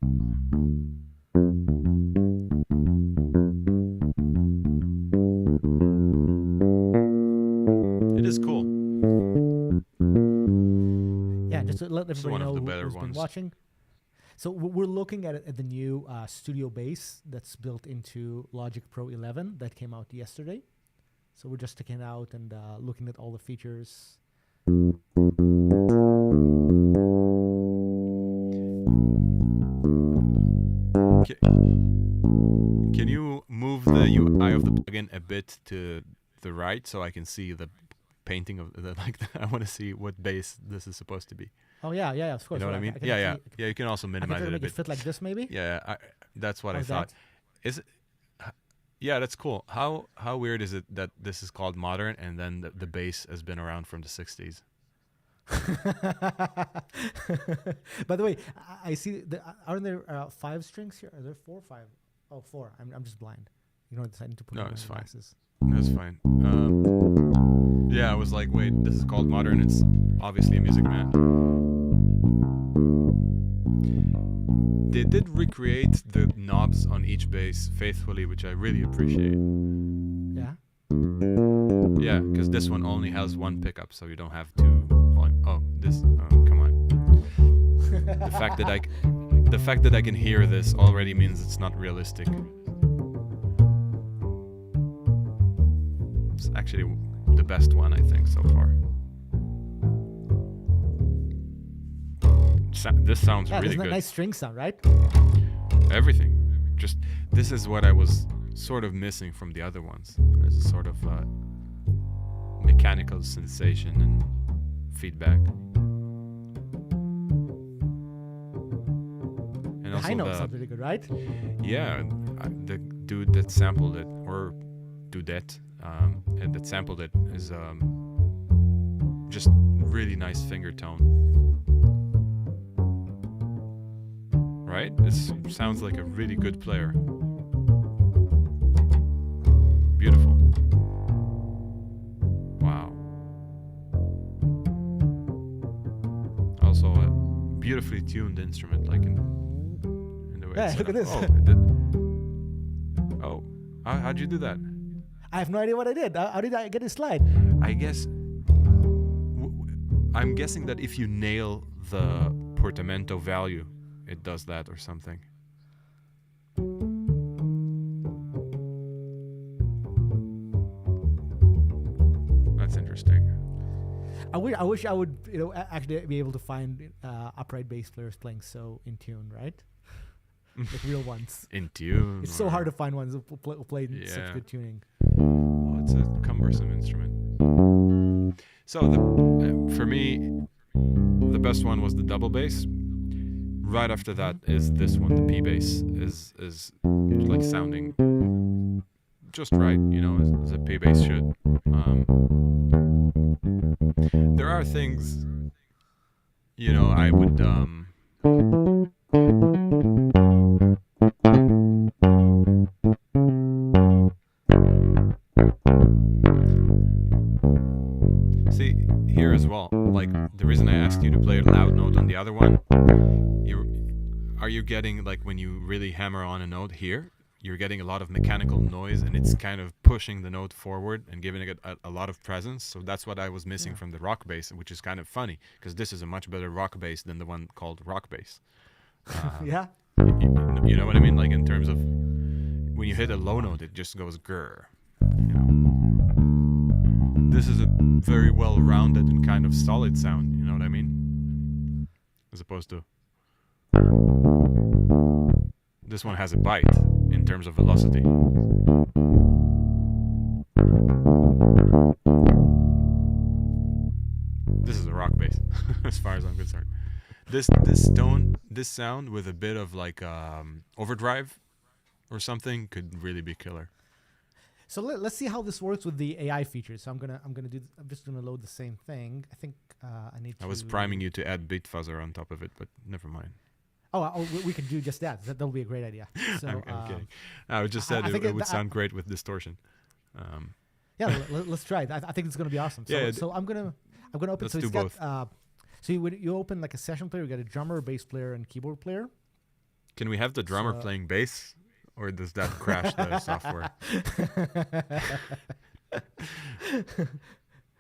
It is cool. Yeah, just to let everybody know who's been watching. So we're looking at the new studio bass that's built into Logic Pro 11 that came out yesterday. So we're just checking it out and looking at all the features. Can you move the UI of the plugin a bit to the right so I can see the painting of the I want to see what bass this is supposed to be. Oh yeah, of course. You know what I mean? Yeah. You can also minimize it a bit. Make it fit like this, maybe. Yeah, that's what I thought. Is it? Yeah, that's cool. How weird is it that this is called modern and then the bass has been around from the 60s? By the way, I see. Aren't there 5 strings here? Are there 4 or 5? Oh, 4. I'm just blind. You know, I need to put on my glasses. That's fine. Yeah, I was like, wait, this is called modern. It's obviously a Music Man. They did recreate the knobs on each bass faithfully, which I really appreciate. Yeah? Yeah, because this one only has 1 pickup, so you don't have 2 volume. Oh, come on. The fact that I can hear this already means it's not realistic. It's actually the best one, I think, so far. This sounds really good. Nice string sound, right? Everything. Just this is what I was sort of missing from the other ones. There's a sort of mechanical sensation and feedback. And the high notes sound really good, right? Yeah, the dude that sampled it, or dudette, that sampled it is just really nice finger tone. Right? This sounds like a really good player. Beautiful. Wow. Also a beautifully tuned instrument, like in the way. Yeah, look at this. How'd you do that? I have no idea what I did. How did I get a slide? I guess I'm guessing that if you nail the portamento value, it does that or something. That's interesting. I wish I would, actually be able to find upright bass players playing so in tune, right? Like real ones. In tune. It's so hard to find ones who play in such good tuning. Well, it's a cumbersome instrument. So for me, the best one was the double bass. Right after that is this one. The P bass is like sounding just right, as a P bass should. There are things, I would see here as well. Like the reason I asked you to play a loud note on the other one. Are you getting, like, when you really hammer on a note here, you're getting a lot of mechanical noise and it's kind of pushing the note forward and giving it a lot of presence. So that's what I was missing from the rock bass, which is kind of funny because this is a much better rock bass than the one called rock bass. Yeah. You know what I mean? Like in terms of when you hit a low note, it just goes grrr. This is a very well-rounded and kind of solid sound. You know what I mean? As opposed to this one has a bite in terms of velocity. This is a rock bass, as far as I'm concerned. This sound with a bit of like overdrive or something could really be killer. So let's see how this works with the AI features. So I'm just gonna load the same thing. I think I need to. I was priming you to add beat fuzzer on top of it, but never mind. Oh, we can do just that. That'll be a great idea. So I'm kidding. I just said it would sound great with distortion. Yeah, let's try it. I think it's gonna be awesome. So, Yeah, so I'm gonna open. Let's So do it's both. got. So you open like a session player. You got a drummer, bass player, and keyboard player. Can we have the drummer playing bass, or does that crash the software?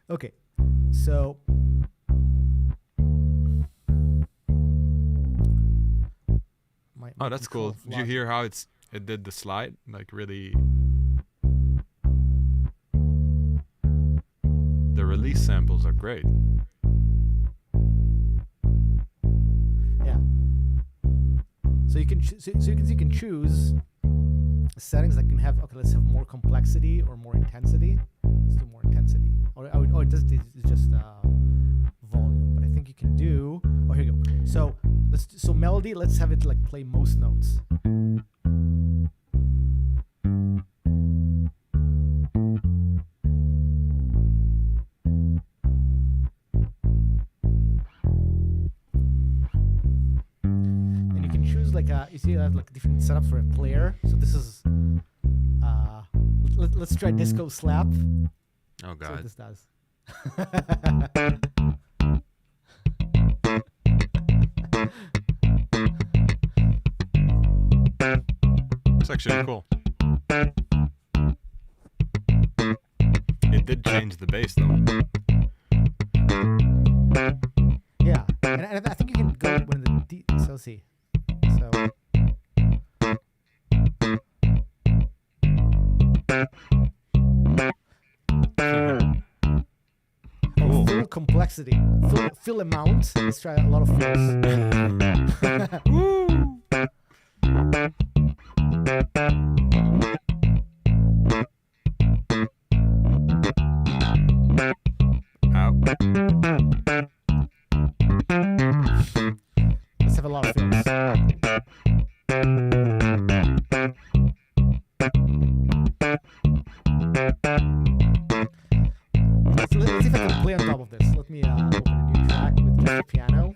Okay, so oh, that's cool. Did you hear how it did the slide? Like really, the release samples are great. Yeah. So you can you can choose settings that can have, okay, let's have more complexity or more intensity. Let's do more intensity. Or it does, it's just volume. But I think you can do, oh, here you go. So so melody, let's have it like play most notes. And you can choose like you see I have like different setups for a player. So this is let's try disco slap. Oh god. See what this does. It's actually cool. It did change the bass though. Yeah, and I think you can go one of the so let's see. So Cool. full complexity, full amount. Let's try a lot of fills. Woo! Ow. Let's have a lot of fills. Let's see if I can play on top of this. Let me open a new track with just the piano.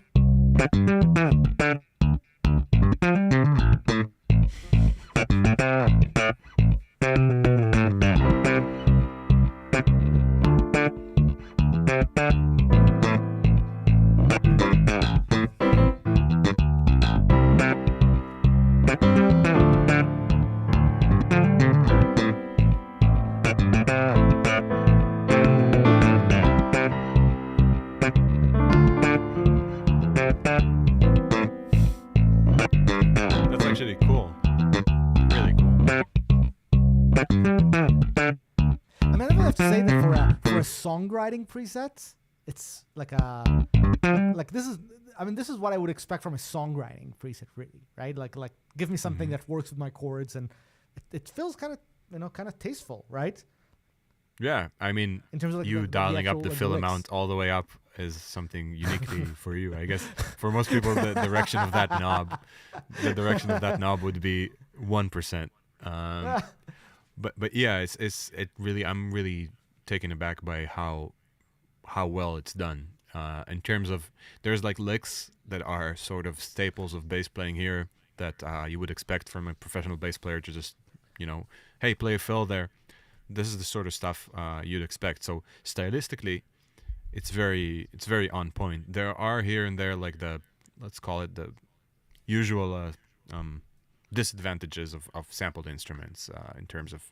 That's actually cool. Really cool. I mean, I would have to say that for a songwriting preset, it's like this is. I mean, this is what I would expect from a songwriting preset, really, right? Like give me something that works with my chords, and it feels kind of tasteful, right? Yeah, I mean, In terms of like you the dialing actual, up the like, fill licks. amount all the way up is something uniquely for you. I guess for most people, the direction of that knob would be 1%. But yeah, it really, I'm really taken aback by how well it's done. In terms of, there's like licks that are sort of staples of bass playing here that you would expect from a professional bass player to just, hey, play a fill there. This is the sort of stuff you'd expect. So stylistically, it's very on point. There are here and there like let's call it the usual disadvantages of sampled instruments in terms of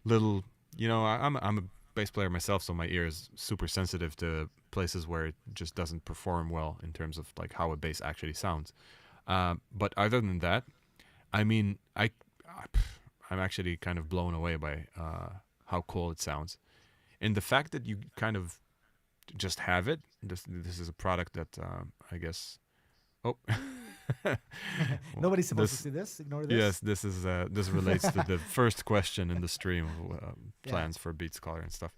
little, I'm a bass player myself, so my ear is super sensitive to places where it just doesn't perform well in terms of like how a bass actually sounds. But other than that, I mean, I'm actually kind of blown away by how cool it sounds, and the fact that you kind of just have it. This is a product that I guess. Oh, Nobody's supposed to see this. Ignore this. Yes, this relates to the first question in the stream of plans for Beat Scholar and stuff.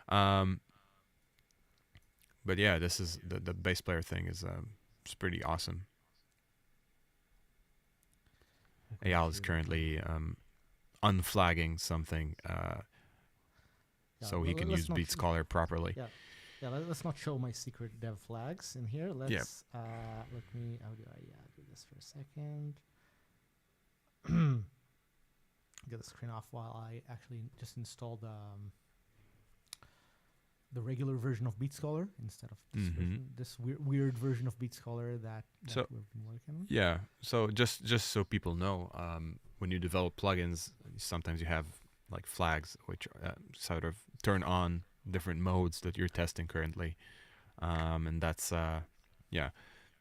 But yeah, this is the bass player thing is it's pretty awesome. Eyal is currently unflagging something, Yeah, so he can use Beat Scholar properly. Yeah, yeah. Let's not show my secret dev flags in here. Let's let me. How do I do this for a second? Get the screen off while I actually just install the regular version of Beat Scholar instead of this version, this weird version of Beat Scholar that we've been working on. Yeah. So just so people know, when you develop plugins, sometimes you have like flags which sort of turn on different modes that you're testing currently, and that's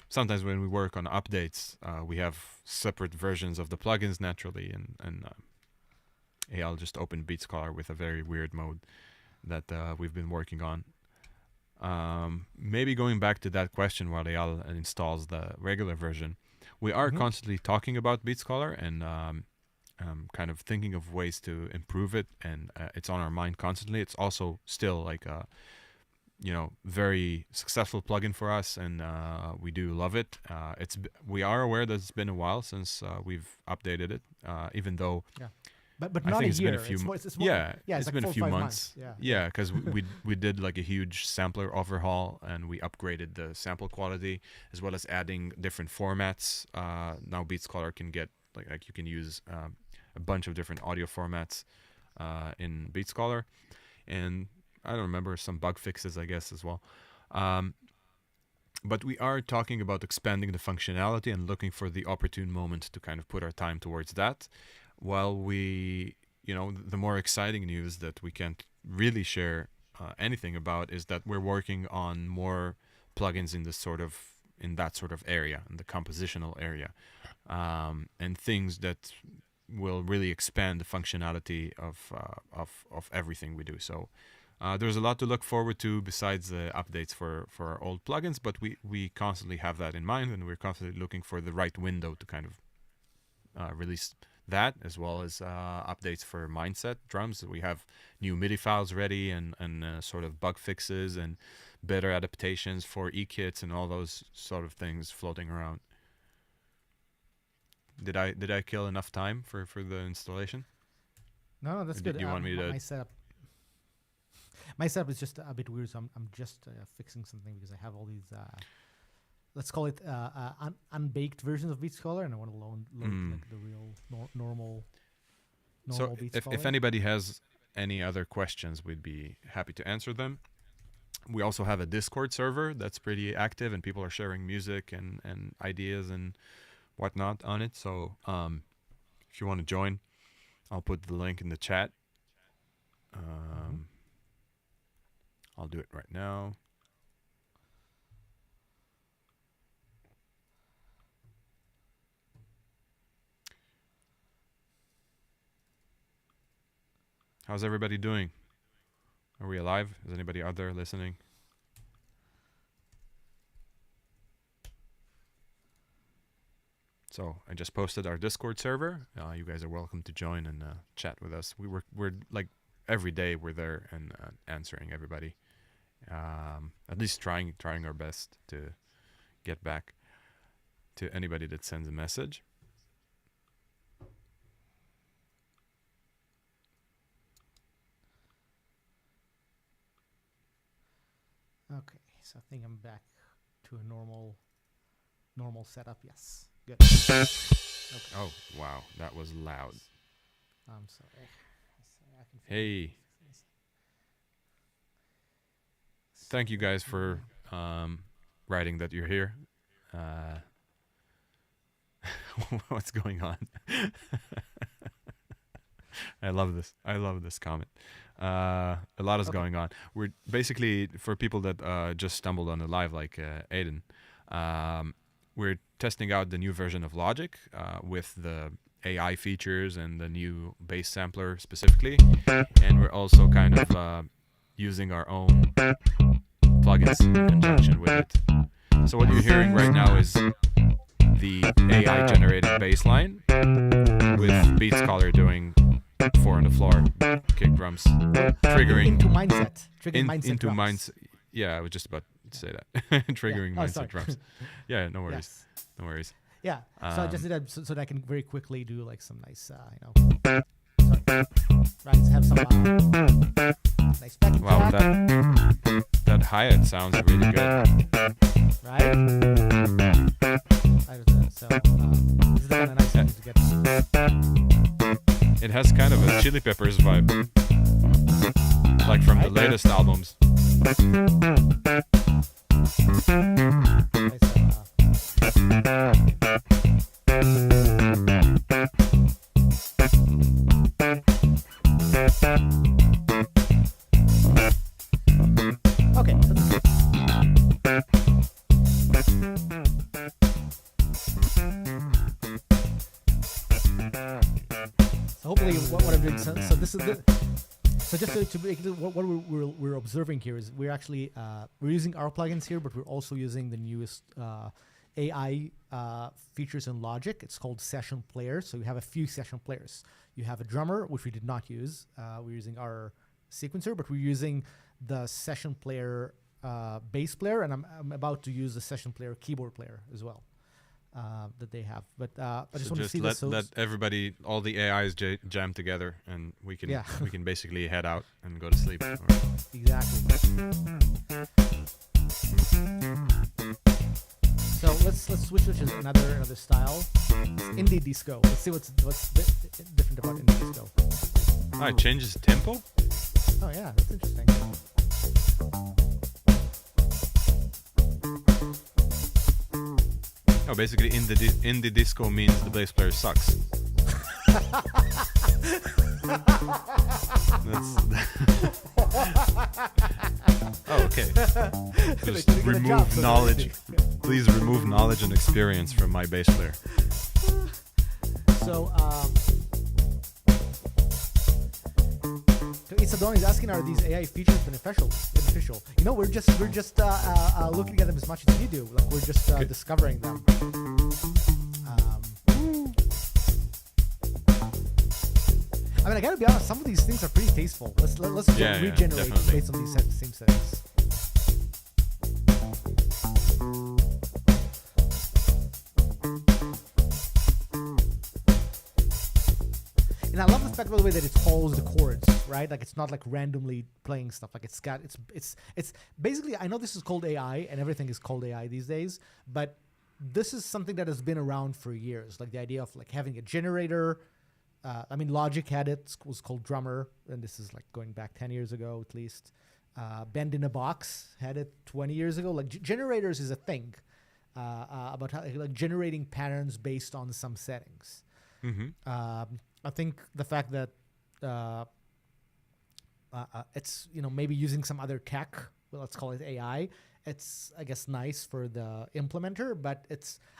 sometimes when we work on updates, we have separate versions of the plugins naturally, and I'll just open Beat Scholar with a very weird mode that we've been working on. Maybe going back to that question while Eyal installs the regular version, we are constantly talking about Beat Scholar and kind of thinking of ways to improve it, and it's on our mind constantly. It's also still like a very successful plugin for us, and we do love it. We are aware that it's been a while since we've updated it, even though but I not think a it's year. been a few it's it's been like a few 4 or 5 months. months. Yeah, because we did like a huge sampler overhaul, and we upgraded the sample quality as well as adding different formats. Now Beat Scholar can get like you can use a bunch of different audio formats in Beat Scholar, and I don't remember some bug fixes, I guess, as well. But we are talking about expanding the functionality and looking for the opportune moment to kind of put our time towards that. While we, the more exciting news that we can't really share anything about is that we're working on more plugins in that sort of area, in the compositional area, and things that will really expand the functionality of everything we do. So there's a lot to look forward to besides the updates for our old plugins, but we constantly have that in mind, and we're constantly looking for the right window to kind of release that, as well as updates for Mindset drums. We have new MIDI files ready and sort of bug fixes and better adaptations for e-kits and all those sort of things floating around. Did I kill enough time for the installation? No, that's good. Do you want me to? My setup is just a bit weird, so I'm just fixing something because I have all these. Let's call it unbaked versions of Beat Scholar, and I want to load like the real normal Beat Scholar. If anybody has any other questions, we'd be happy to answer them. We also have a Discord server that's pretty active, and people are sharing music and ideas and whatnot on it. So if you want to join, I'll put the link in the chat. I'll do it right now. How's everybody doing? Are we alive? Is anybody out there listening? So I just posted our Discord server. You guys are welcome to join and chat with us. We're like every day we're there and answering everybody. At least trying our best to get back to anybody that sends a message. Okay, so I think I'm back to a normal setup. Yes, good. Okay. Oh wow, that was loud. I'm sorry. Hey. Thank you guys for writing that you're here. What's going on? I love this comment. A lot is going on. We're basically, for people that just stumbled on the live, like Aiden, we're testing out the new version of Logic with the AI features and the new bass sampler specifically, and we're also kind of using our own plugins in conjunction with it. So what you're hearing right now is the AI generated bass line with Beat Scholar doing 4 on the floor kick drums, triggering into mindset. Into mindset. Yeah, I was just about to say that. Triggering mindset drums. Yeah, no worries. Yes. No worries. Yeah. So I just did that so that I can very quickly do like some nice, Right, let's have some nice backing Wow, track. that hi-hat sounds really good. Right? So, this is the kind of nice thing to get. It has kind of a Chili Peppers vibe, like from the latest albums. Okay. So hopefully, what I'm doing. So this is the. So just to make it, what we're observing here is we're actually we're using our plugins here, but we're also using the newest AI features in Logic. It's called Session Player. So you have a few session players. You have a drummer, which we did not use. We're using our sequencer, but we're using the Session Player bass player, and I'm about to use the Session Player keyboard player as well. That they have, but I just want to see this. Let everybody, all the AIs jam together, and we can we can basically head out and go to sleep. Exactly. So let's switch to another style. It's indie disco. Let's see what's different about indie disco. Oh, it changes tempo. Oh yeah, that's interesting. Oh, basically, indie disco means the bass player sucks. Oh, okay. Just remove knowledge. Please remove knowledge and experience from my bass player. So, Isadon is asking, are these AI features beneficial? You know, we're just looking at them as much as you do. Like we're just discovering them. I mean, I gotta be honest. Some of these things are pretty tasteful. Let's regenerate based on these same settings. And I love the fact, by the way, that it follows the chords, right? Like it's not like randomly playing stuff. Like it's basically, I know this is called AI and everything is called AI these days, but this is something that has been around for years. Like the idea of like having a generator. I mean, Logic had it. It was called Drummer, and this is like going back 10 years ago at least. Bend in a Box had it 20 years ago. Like generators is a thing about how, like generating patterns based on some settings. Mm-hmm. I think the fact that it's, you know, maybe using some other tech, well, let's call it AI, it's, I guess, nice for the implementer, but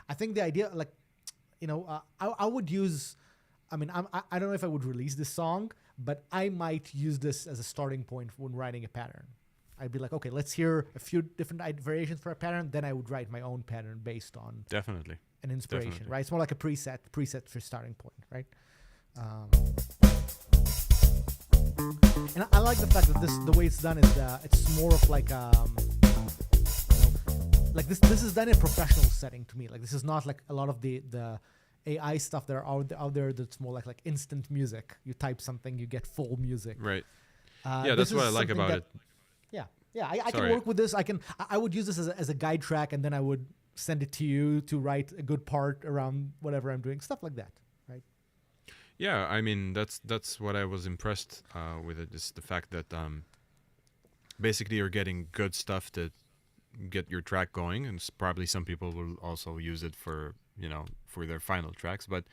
I think the idea, like, you know, I would use, I mean, I don't know if I would release this song, but I might use this as a starting point when writing a pattern. I'd be like, okay, let's hear a few different variations for a pattern, then I would write my own pattern based on an inspiration, right? It's more like a preset for starting point, right? And I like the fact that the way it's done is it's more of like you know, like this is done in a professional setting to me. Like this is not like a lot of the AI stuff that are out there that's more like instant music. You type something, you get full music. Right. Yeah, that's what I like about it. Yeah. I can work with this. I would use this as a guide track, and then I would send it to you to write a good part around whatever I'm doing, stuff like that. Right. Yeah, I mean that's what I was impressed with it, is the fact that basically you're getting good stuff to get your track going, and probably some people will also use it for, you know, for their final tracks. But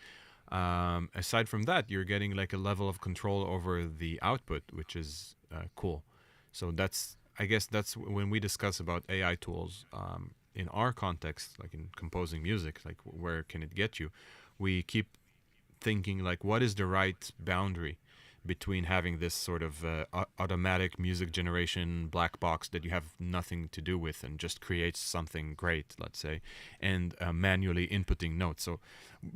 aside from that, you're getting like a level of control over the output, which is cool. So I guess that's when we discuss about AI tools in our context, like in composing music, like where can it get you? We keep thinking like, what is the right boundary between having this sort of automatic music generation black box that you have nothing to do with and just creates something great, let's say, and manually inputting notes. So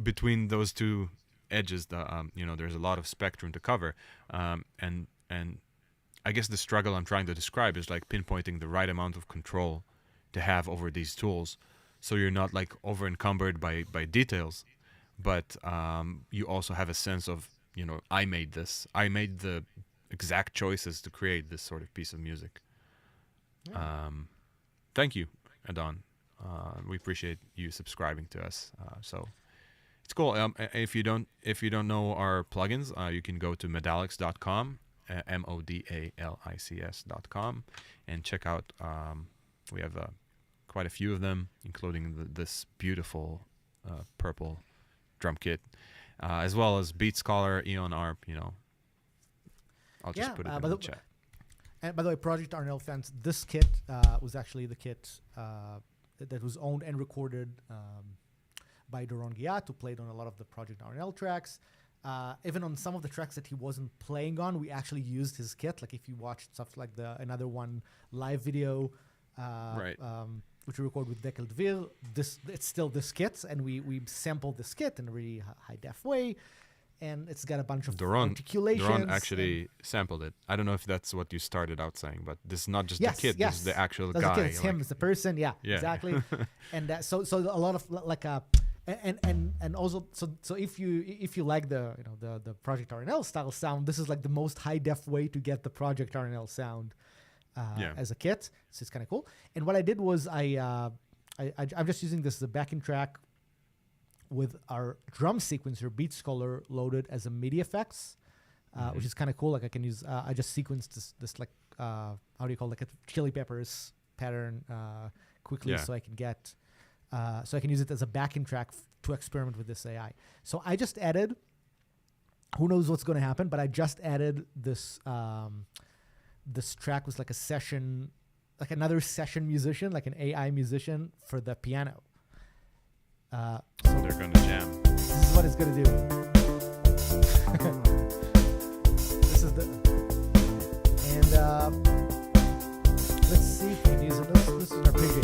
between those two edges, you know, there's a lot of spectrum to cover, and I guess the struggle I'm trying to describe is like pinpointing the right amount of control to have over these tools, so you're not like over encumbered by details, but you also have a sense of, I made this. I made the exact choices to create this sort of piece of music. Yeah. Thank you, Adon. We appreciate you subscribing to us. So it's cool. If you don't know our plugins, you can go to modalics.com, modalics.com, and check out. We have quite a few of them, including this beautiful purple drum kit, as well as Beat Scholar, Eon ARP. I'll just put it in the chat. And by the way, Project RNL fans, this kit was actually the kit that was owned and recorded by Doron Giat, who played on a lot of the Project RNL tracks. Even on some of the tracks that he wasn't playing on, we actually used his kit. Like if you watched stuff like another one live video, right. Which we record with Dekel Dvir, it's still this kit, and we sampled this kit in a really high def way. And it's got a bunch of articulations. Doron actually sampled it. I don't know if that's what you started out saying, but this is not just the kid. This is the actual guy. The kid. It's him. It's the person. Yeah. Exactly. And so a lot of and also so if you like the Project RNL style sound, this is like the most high def way to get the Project RNL sound as a kit. So it's kind of cool. And what I did was I'm just using this as a backing track with our drum sequencer Beat Scholar loaded as a MIDI effects, which is kind of cool. Like I can use, I just sequenced this like, how do you call it? Like a Chili Peppers pattern quickly, so I can get, so I can use it as a backing track to experiment with this AI. So I just added, who knows what's going to happen, but I just added this, this track was like a session, like another session musician, like an AI musician for the piano. So they're going to jam. This is what it's going to do. This is and let's see if we can use it. This is an arpeggio.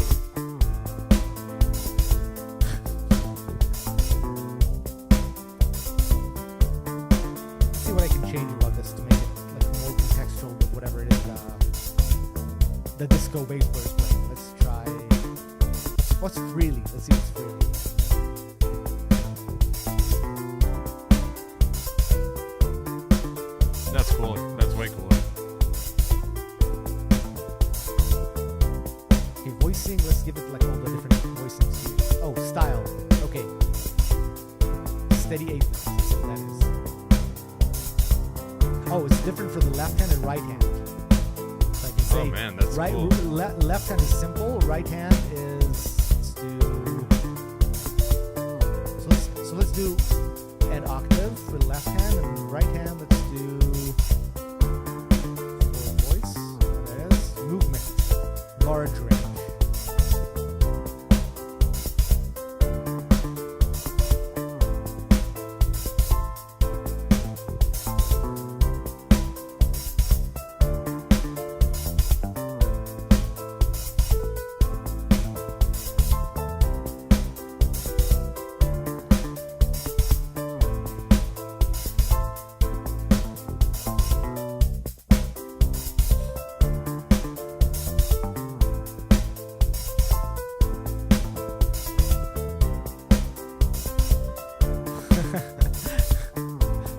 Let's see what I can change about this to make it like more contextual with whatever it is the disco bass player is playing. Let's try what's freely. Let's see what's freely. That's cool. That's way cooler. Okay, voicing. Let's give it like all the different voicings here. Oh, style. Okay. Steady 8 notes. That's what that is. Oh, it's different for the left hand and right hand. So I can say, man, that's cool. Left hand is simple. Right hand is. Let's do an octave for the left hand, and right hand let's do full voice. There it is. Movement. Large range.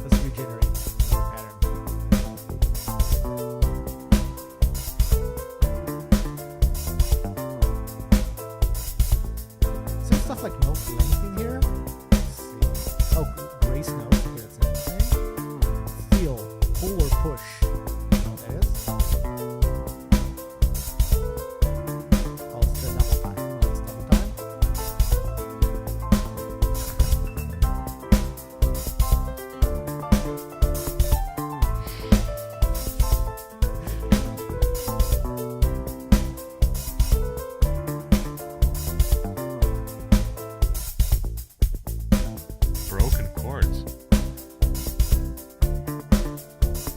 Let's regenerate another pattern. Is there stuff like note length in here? Let's see. Oh, grace note. Okay, that's interesting. Feel, pull or push. That is. Oh, it's the double time. Oh, it's double time. Broken chords.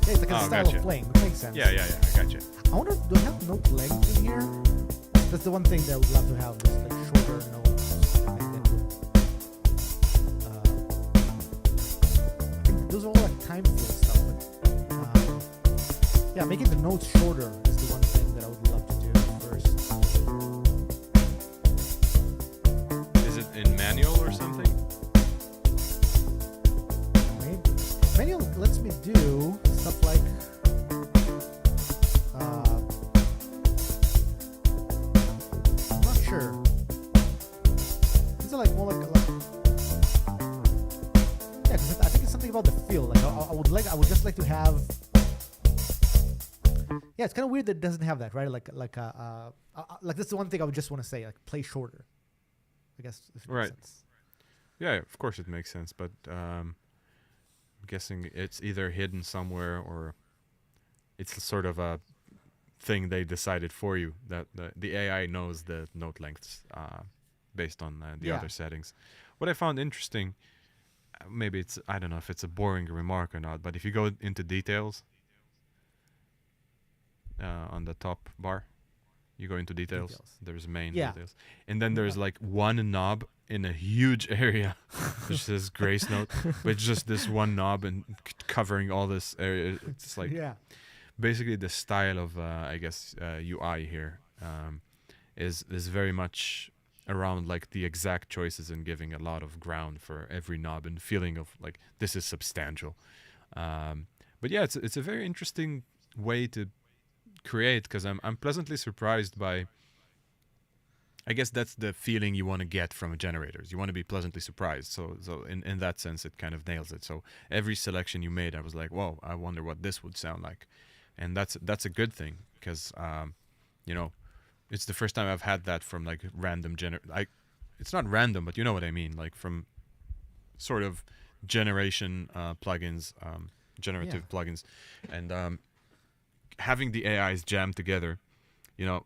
Yeah, it's like a style gotcha. of playing, which makes sense. Yeah, I gotcha. I wonder, do I have note length in here? That's the one thing that I would love to have, just like shorter notes. I think those are all like time feel stuff, but yeah, making the notes shorter is the one thing that I would love to do first. Is it in manual or something? Maybe manual. like more yeah, because I think it's something about the feel. Like I would just like to have. Yeah, it's kind of weird that it doesn't have that, right? Like that's the one thing I would just want to say. Like play shorter. I guess if it makes sense. Yeah, of course it makes sense, but I'm guessing it's either hidden somewhere or it's sort of a thing they decided for you that the AI knows the note lengths based on the other settings. What I found interesting, maybe it's, I don't know if it's a boring remark or not, but if you go into details on the top bar, you go into details. There's main details, and then there's like one knob in a huge area which says grace note, but it's just this one knob and covering all this area. It's like basically the style of I guess UI here is very much around like the exact choices and giving a lot of ground for every knob and feeling of like this is substantial. But yeah, it's a very interesting way to create, because I'm pleasantly surprised by, I guess that's the feeling you want to get from generators. You want to be pleasantly surprised. So in that sense, it kind of nails it. So every selection you made, I was like, whoa, I wonder what this would sound like. And that's a good thing, because, you know, it's the first time I've had that from like random it's not random, but you know what I mean? Like from sort of generation plugins, generative plugins. And having the AIs jammed together, you know,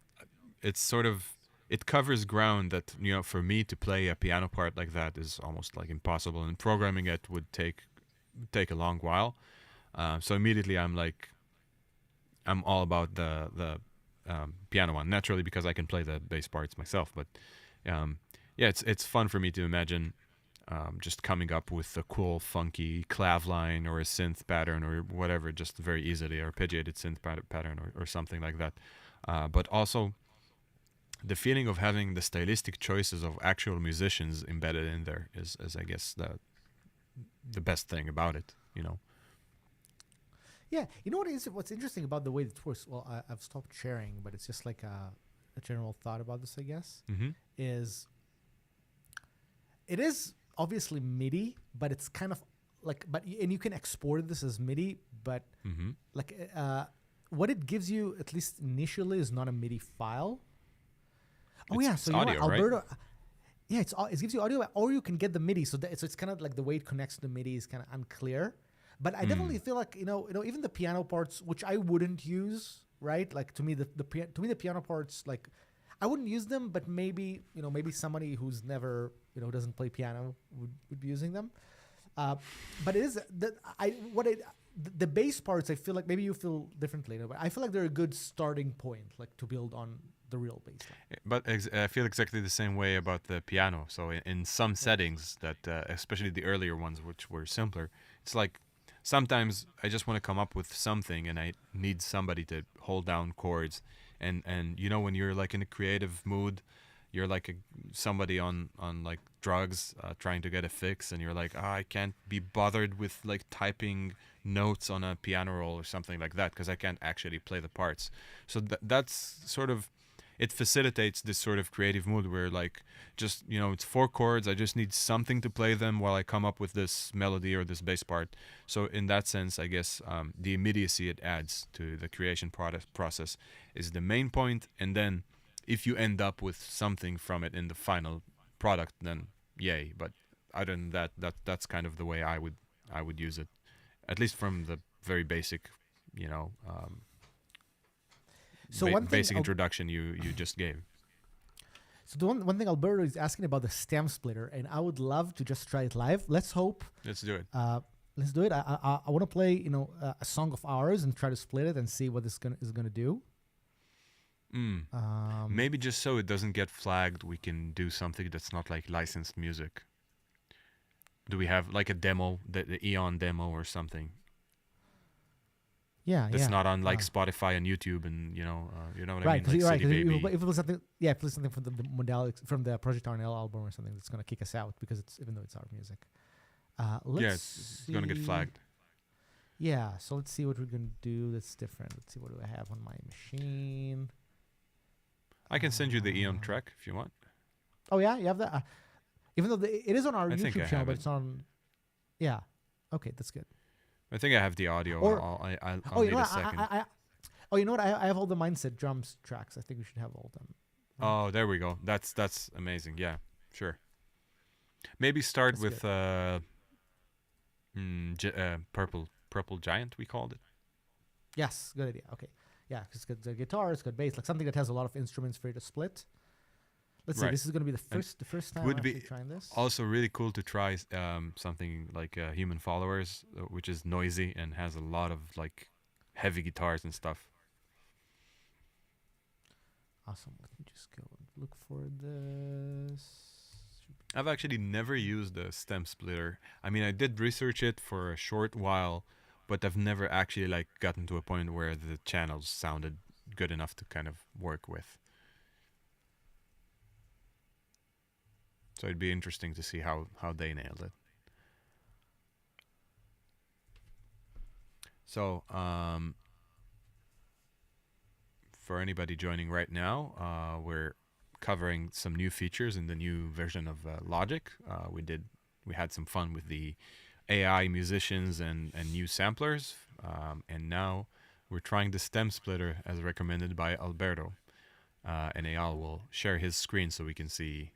it's sort of, it covers ground that, you know, for me to play a piano part like that is almost like impossible, and programming it would take a long while. So immediately I'm all about the piano one, naturally, because I can play the bass parts myself. But yeah, it's fun for me to imagine just coming up with a cool, funky clav line or a synth pattern or whatever, just very easily arpeggiated synth pattern or something like that. But also the feeling of having the stylistic choices of actual musicians embedded in there is I guess the best thing about it, you know. Yeah, you know what's interesting about the way it works? Well, I've stopped sharing, but it's just like a general thought about this, I guess. Mm-hmm. Is it is obviously MIDI, but it's kind of like, and you can export this as MIDI, but like what it gives you, at least initially, is not a MIDI file. Oh yeah, so audio, you know what, Alberto? Right? Yeah, it gives you audio, or you can get the MIDI. So it's kind of like the way it connects to the MIDI is kind of unclear. But I definitely feel like you know even the piano parts, which I wouldn't use, right? Like to me the piano parts, like I wouldn't use them, but maybe somebody who's never doesn't play piano would be using them. But it is the bass parts. I feel like maybe you feel differently, but I feel like they're a good starting point, like to build on the real bass line. But I feel exactly the same way about the piano. So in some settings that, especially the earlier ones, which were simpler, it's like sometimes I just want to come up with something and I need somebody to hold down chords. And you know, when you're like in a creative mood, you're like somebody on like drugs trying to get a fix, and you're like, I can't be bothered with like typing notes on a piano roll or something like that because I can't actually play the parts. So that's sort of, it facilitates this sort of creative mood where like just, it's 4 chords, I just need something to play them while I come up with this melody or this bass part. So in that sense, I guess the immediacy it adds to the creation process is the main point. And then if you end up with something from it in the final product, then yay. But other than that, that's kind of the way I would use it, at least from the very basic, So basic introduction you just gave. So the one thing Alberto is asking about the stem splitter, and I would love to just try it live. Let's hope. Let's do it. Let's do it. I want to play a song of ours and try to split it and see what this is gonna do. Maybe just so it doesn't get flagged, we can do something that's not like licensed music. Do we have like a demo, the Eon demo or something? Yeah, that's not on like Spotify and YouTube, and you know what I mean. Like right, if it was something, play something from the Modalics, from the Project RNL album or something that's gonna kick us out because even though it's our music. It's gonna get flagged. Yeah, so let's see what we're gonna do that's different. Let's see what do I have on my machine. I can send you the Eon track if you want. Oh yeah, you have that. Even though it is on our I think YouTube I channel, have but it. it's on. Yeah. Okay, that's good. I think I have the audio. Or I'll you know need a what? second. Oh, you know what? I have all the Mindset drums tracks. I think we should have all of them. Right? Oh, there we go. That's amazing. Yeah, sure. Maybe start That's with good. purple giant. We called it. Yes, good idea. Okay. Yeah, because it's got guitar, it's got bass, like something that has a lot of instruments for you to split. Let's see. Right. This is going to be And the first time would I'm be actually trying this. also really cool to try something like Human Followers, which is noisy and has a lot of like heavy guitars and stuff. Awesome. Let me just go and look for this. I've actually never used a stem splitter. I mean, I did research it for a short while, but I've never actually like gotten to a point where the channels sounded good enough to kind of work with. So it'd be interesting to see how they nailed it. So for anybody joining right now, we're covering some new features in the new version of Logic. We had some fun with the AI musicians and new samplers, and now we're trying the stem splitter as recommended by Alberto. And Eyal will share his screen so we can see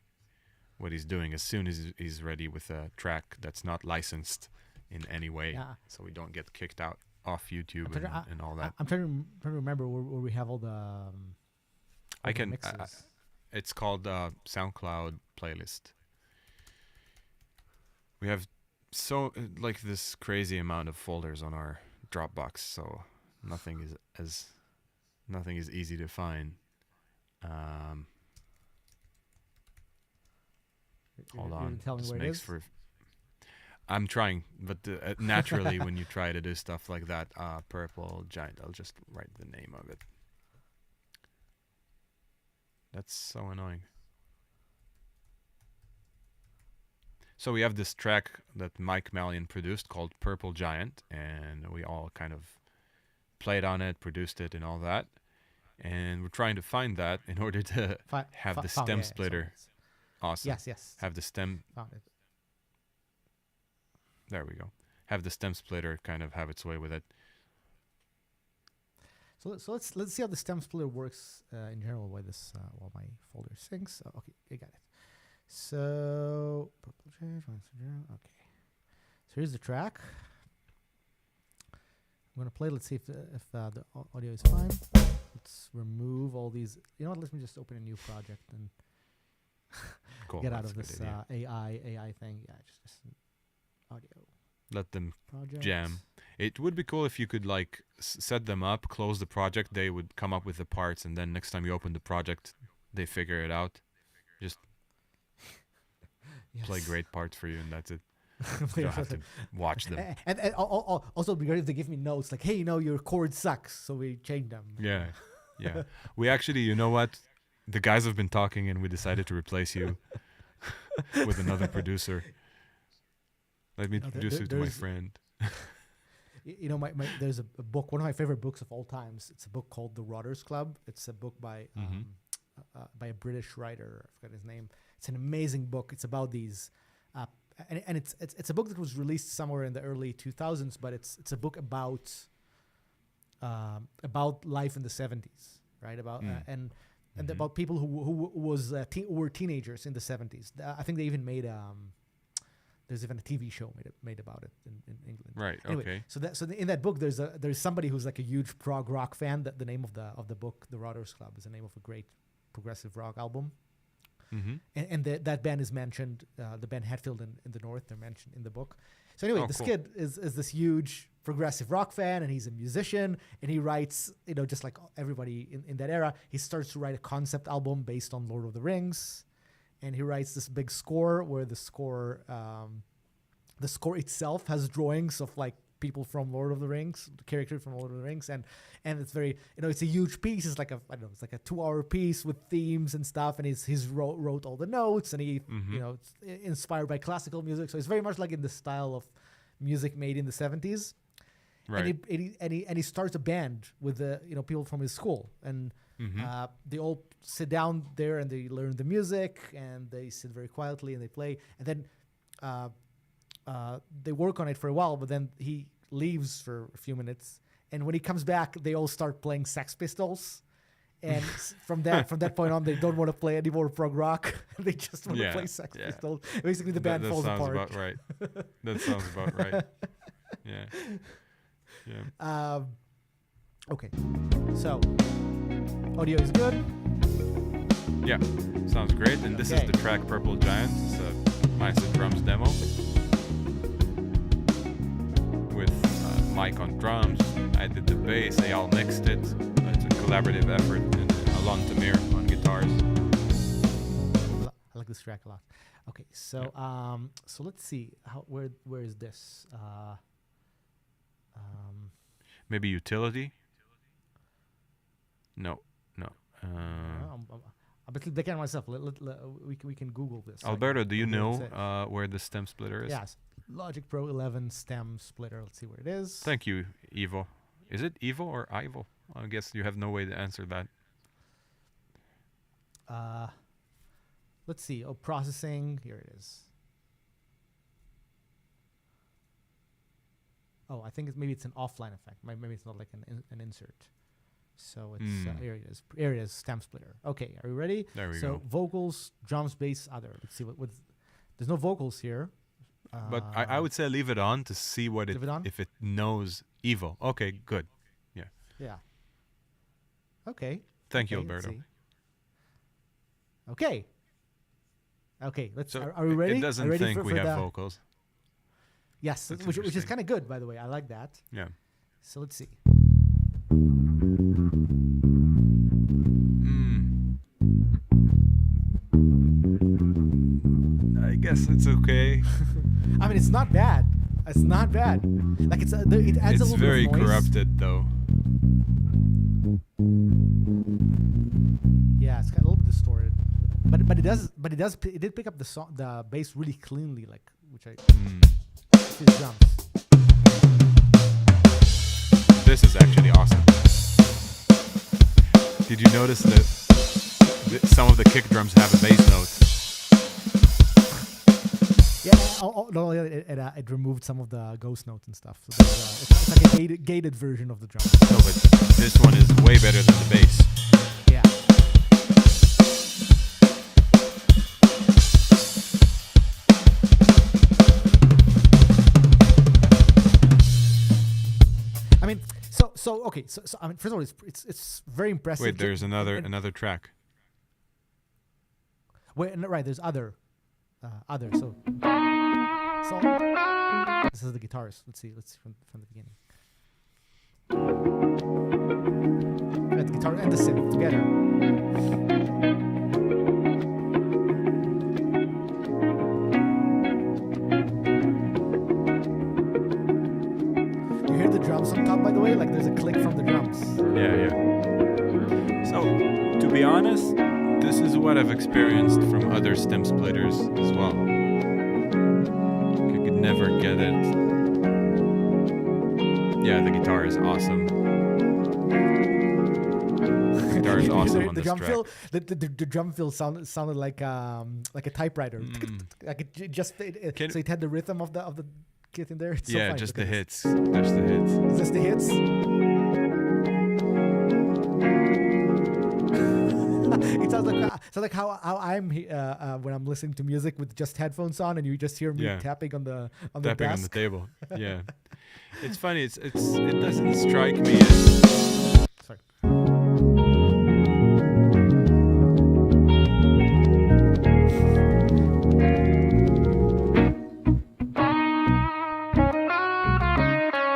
what he's doing as soon as he's ready with a track that's not licensed in any way, Yeah. so we don't get kicked out off YouTube and all that. I'm trying to remember where we have all the. I can. Mixes. It's called SoundCloud playlist. We have like this crazy amount of folders on our Dropbox, so nothing is easy to find. Hold on. Tell me This where it makes is. for. I'm trying, but naturally, when you try to do stuff like that, purple giant. I'll just write the name of it. That's so annoying. So we have this track that Mike Mallion produced called Purple Giant, and we all kind of played on it, produced it, and all that. And we're trying to find that in order to have the stem splitter. Awesome. Yes. Have the stem. Found it. There we go. Have the stem splitter kind of have its way with it. So let's see how the stem splitter works in general. While my folder syncs. Oh, okay, I got it. So okay. So here's the track. I'm gonna play. Let's see if the audio is fine. Let's remove all these. You know what? Let me just open a new project and Cool. get out of this AI thing. Yeah, just audio. Let them Project. jam. It would be cool if you could like set them up, close the project. They would come up with the parts, and then next time you open the project, they figure it out. Just play great parts for you, and that's it. You don't have to watch them. And also, it'd be great if they give me notes like, hey, your chord sucks, so we change them. Yeah. We actually, you know what? The guys have been talking, and we decided to replace you with another producer. Let me introduce you to my friend. There's a book, one of my favorite books of all times. It's a book called The Rotters Club. It's a book by a British writer. I forgot his name. It's an amazing book. It's about these, and it's a book that was released somewhere in the early 2000s. But it's a book about life in the 70s, right? About and about people who were teenagers in the 70s. I think they even made there's even a TV show made about it in England. Right. Anyway, Okay. So in that book, there's somebody who's like a huge prog rock fan. That the name of the book, The Rotters Club, is the name of a great progressive rock album. Mm-hmm. And that band is mentioned. The band Hatfield in the North, they're mentioned in the book. So anyway, this kid is this huge progressive rock fan, and he's a musician, and he writes, just like everybody in that era, he starts to write a concept album based on Lord of the Rings. And he writes this big score where the score itself has drawings of like people from Lord of the Rings, the character from Lord of the Rings, and it's very, it's a huge piece. It's like it's like a 2-hour piece with themes and stuff. And he's wrote all the notes, and he it's inspired by classical music. So it's very much like in the style of music made in the 70s. Right. And he starts a band with the people from his school, and They all sit down there and they learn the music and they sit very quietly and they play. And then they work on it for a while, but then he leaves for a few minutes. And when he comes back, they all start playing Sex Pistols. And from that point on, they don't want to play any more prog rock. They just want to play Sex Pistols. Basically, the band falls apart. That sounds about right. That sounds about right. Yeah. Yeah. Okay. So, audio is good. Yeah. Sounds great. And this is the track Purple Giant. It's a Mindset Drums demo with Mike on drums. I did the bass. They all mixed it. It's a collaborative effort, and Alon Tamir on guitars. I like this track a lot. Okay, so so let's see where is this? Maybe utility. No. I'm a bit thinking on myself. We can Google this. Alberto, do you know where the stem splitter is? Yes, Logic Pro 11 stem splitter. Let's see where it is. Thank you, Evo. Is it Evo or Ivo? I guess you have no way to answer that. Let's see. Oh, processing. Here it is. Oh, I think maybe it's an offline effect. Maybe it's not like an insert. So it's here it is. Here it is. Stem splitter. Okay, are you ready? There we go. So vocals, drums, bass, other. Let's see what. There's no vocals here. But I would say leave it on to see what if it knows Evo. Okay, good. Yeah. Okay. Thank you, Alberto. Okay. Let's. So are we ready? It doesn't think we have vocals. Yes, which is kind of good, by the way. I like that. Yeah. So let's see. I guess it's okay. I mean, it's not bad. It's not bad. Like it adds a little bit of noise. It's very corrupted, though. Yeah, it's got a little bit distorted, but it did pick up the bass really cleanly, like which I. His drums. This is actually awesome. Did you notice that some of the kick drums have a bass note? Yeah, no, it removed some of the ghost notes and stuff. So it's like a gated version of the drum. No, but this one is way better than the bass. Yeah. I mean, so okay. So I mean, first of all, it's very impressive. Wait, there's another track. Wait, no, right? There's other. So this is the guitars. Let's see from the beginning. The guitar and the synth together. You hear the drums on top, by the way? Like there's a click from the drums. Yeah. So, to be honest, this is what I've experienced from other stem splitters as well. I could never get it. Yeah, the guitar is awesome. The guitar is awesome on this track. The drum fill sounded like a typewriter. Like it just so it had the rhythm of the kit in there. It's so funny. Just the hits. Just the hits. Is this the hits? It sounds like how I'm when I'm listening to music with just headphones on, and you just hear me tapping on the tapping desk. on the table. Yeah, it's funny. It doesn't strike me as. Sorry.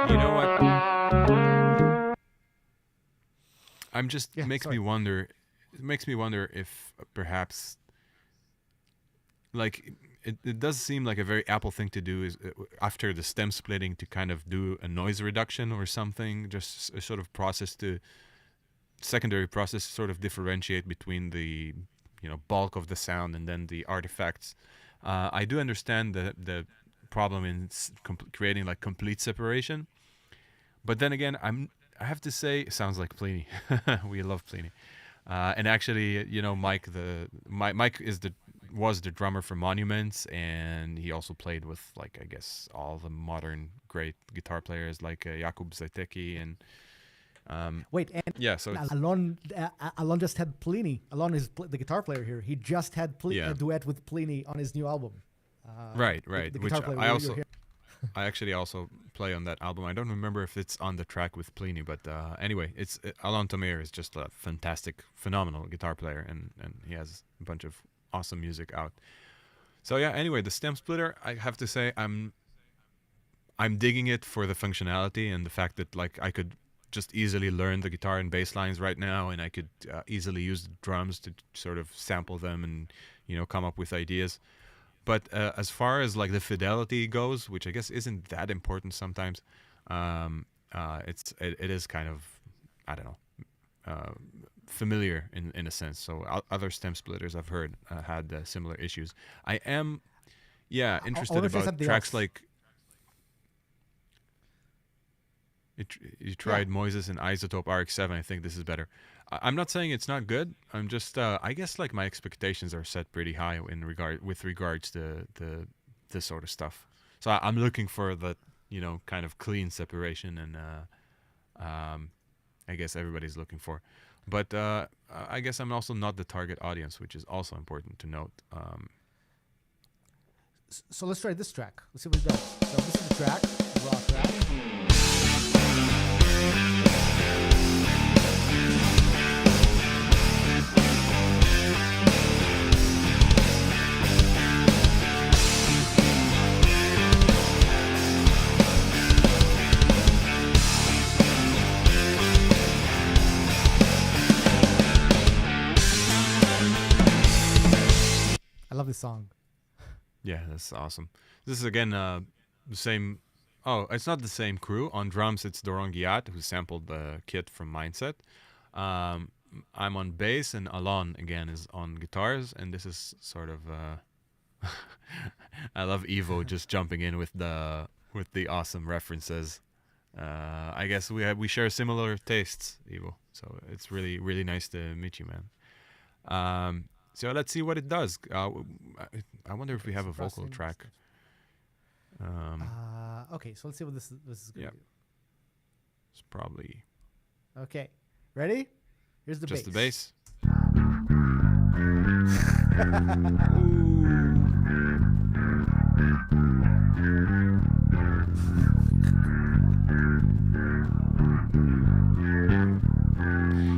You know what? Makes me wonder. It makes me wonder if perhaps, like, it does seem like a very Apple thing to do is after the stem splitting to kind of do a noise reduction or something, just a sort of secondary process, sort of differentiate between the bulk of the sound and then the artifacts. I do understand the problem in creating like complete separation, but then again, I have to say, it sounds like Pliny. We love Pliny. And actually, Mike was the drummer for Monuments, and he also played with, like, I guess all the modern great guitar players like Jakub Zaiteki and Wait, and yeah. So it's Alon just had Pliny. Alon is the guitar player here. He just had yeah, a duet with Pliny on his new album. right. The Which guitar player I you're also here. I actually also play on that album. I don't remember if it's on the track with Pliny, but anyway, Alon Tamir is just a fantastic, phenomenal guitar player, and he has a bunch of awesome music out. So yeah, anyway, the stem splitter, I have to say, I'm digging it for the functionality and the fact that, like, I could just easily learn the guitar and bass lines right now, and I could easily use the drums to sort of sample them and come up with ideas. But as far as like the fidelity goes, which I guess isn't that important sometimes, it is kind of, I don't know, uh, familiar in a sense. So other stem splitters I've heard had similar issues. I am, yeah, I interested want to say about something tracks else. like you Yeah. tried Moises and Isotope RX-7. I think this is better. I'm not saying it's not good. I'm just, I guess, like, my expectations are set pretty high with regards to this sort of stuff. So I'm looking for that, kind of clean separation, and I guess everybody's looking for. But I guess I'm also not the target audience, which is also important to note. So let's try this track. Let's see what it does. So this is the track, the raw track. I love this song. Yeah, that's awesome. This is again the same. Oh, it's not the same crew. On drums, it's Doron Giat, who sampled the kit from Mindset. Um, I'm on bass, and Alon again is on guitars. And this is sort of. I love Evo just jumping in with the awesome references. I guess we share similar tastes, Evo. So it's really really nice to meet you, man. So let's see what it does. I wonder if Okay, we have so a vocal pressing. track. Okay, so let's see what this is Yeah, gonna it's probably do. Okay, ready? Here's the just the bass. bass.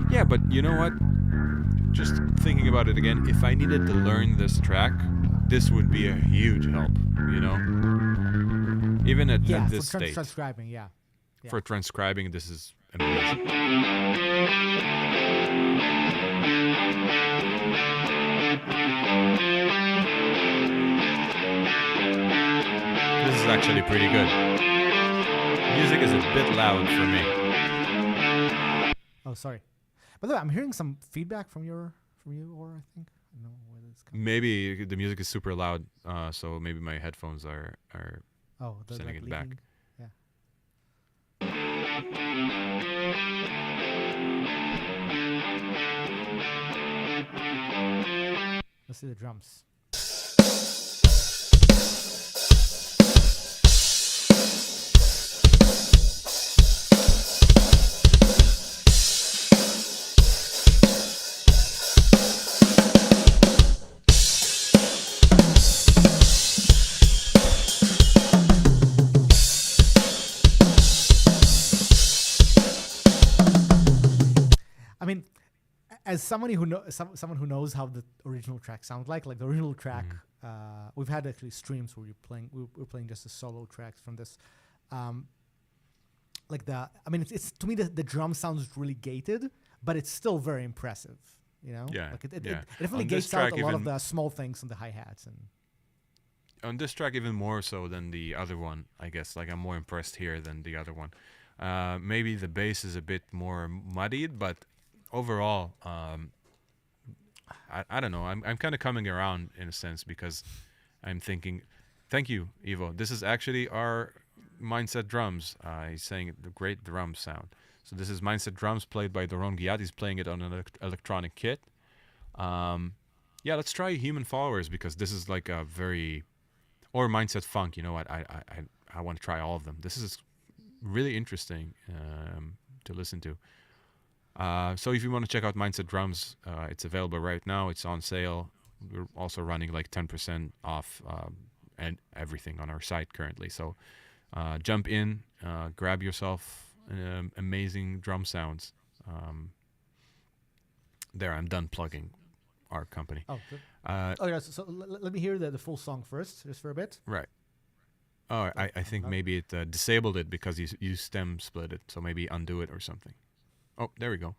Yeah, but you know what? Just thinking about it again, if I needed to learn this track, this would be a huge help, you know? Even Yeah, at for this state. transcribing. Yeah. For transcribing, this is amazing. This is actually pretty good. Music is a bit loud for me. Oh, sorry. By the way, I'm hearing some feedback from you, or I think I don't know where this comes. Maybe the music is super loud, so maybe my headphones are Oh, the sending like it back. leaking. Yeah. Let's see the drums. I mean, as somebody who someone who knows how the original track sounds like the original track, we've had actually streams where we're playing just the solo tracks from this. I mean, it's to me the drum sounds really gated, but it's still very impressive. You know, Yeah, like it yeah. definitely On this gates out track a lot of even- the small things on the hi hats and. On this track, even more so than the other one, I guess. Like, I'm more impressed here than the other one. Maybe the bass is a bit more muddied, but overall, I don't know. I'm kind of coming around in a sense because I'm thinking, thank you, Evo. This is actually our Mindset drums. He's saying the great drum sound. So this is Mindset Drums played by Doron Giat. He's playing it on an electronic kit. Yeah, let's try Human Followers because this is like a very, or Mindset Funk. You know what? I want to try all of them. This is really interesting to listen to. So if you want to check out Mindset Drums, it's available right now. It's on sale. We're also running like 10% off and everything on our site currently. So jump in, grab yourself amazing drum sounds. There, I'm done plugging our company. Oh, good. Yeah, so let me hear the full song first, just for a bit. Right. Oh, I think maybe it disabled it because you stem split it. So maybe undo it or something. Oh, there we go.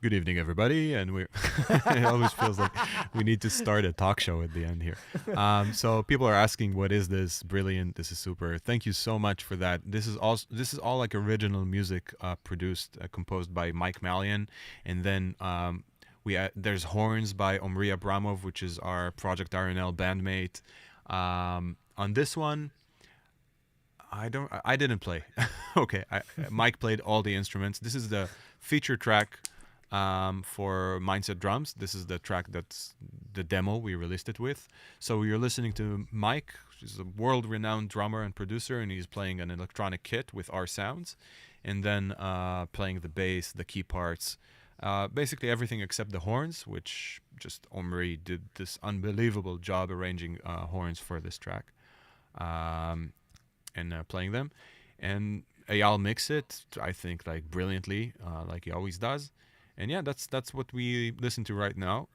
Good evening, everybody, and we it always feels like we need to start a talk show at the end here. So people are asking, "What is this? Brilliant! This is super! Thank you so much for that." This is all like original music produced, composed by Mike Mallion, and then there's horns by Omri Abramov, which is our Project RNL bandmate. On this one, I didn't play. Okay, Mike played all the instruments. This is the feature track for Mindset Drums. This is the track that's the demo we released it with. So you're listening to Mike, who's a world-renowned drummer and producer, and he's playing an electronic kit with our sounds, and then playing the bass, the key parts, basically everything except the horns, which just Omri did this unbelievable job arranging horns for this track and playing them. And Eyal mixed it, I think, like brilliantly, like he always does. And yeah, that's what we listen to right now.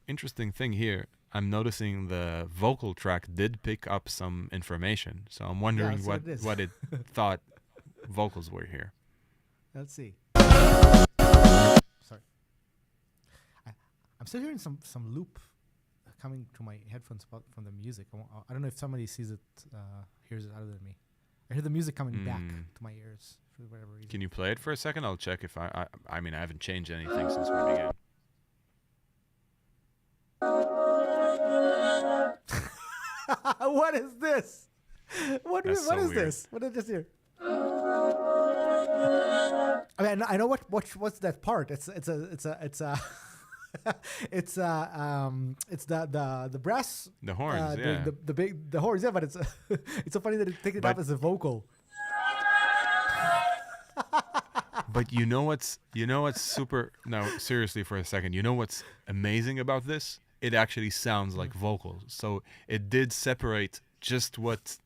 Interesting thing here, I'm noticing the vocal track did pick up some information. So I'm wondering what it thought vocals were here. Let's see. Sorry. I'm still hearing some loop coming to my headphones from the music. I don't know if somebody sees it, hears it other than me. I hear the music coming back to my ears for whatever reason. Can you play it for a second? I'll check if I mean, I haven't changed anything since we began. What is this? What is weird. this? What did I just hear? I mean, I know what's that part. It's it's the brass, the horns, yeah, the horns, yeah. But it's it's so funny that it picked it up as a vocal. But you know what's super? No, seriously, for a second. You know what's amazing about this? It actually sounds like vocals. So it did separate just what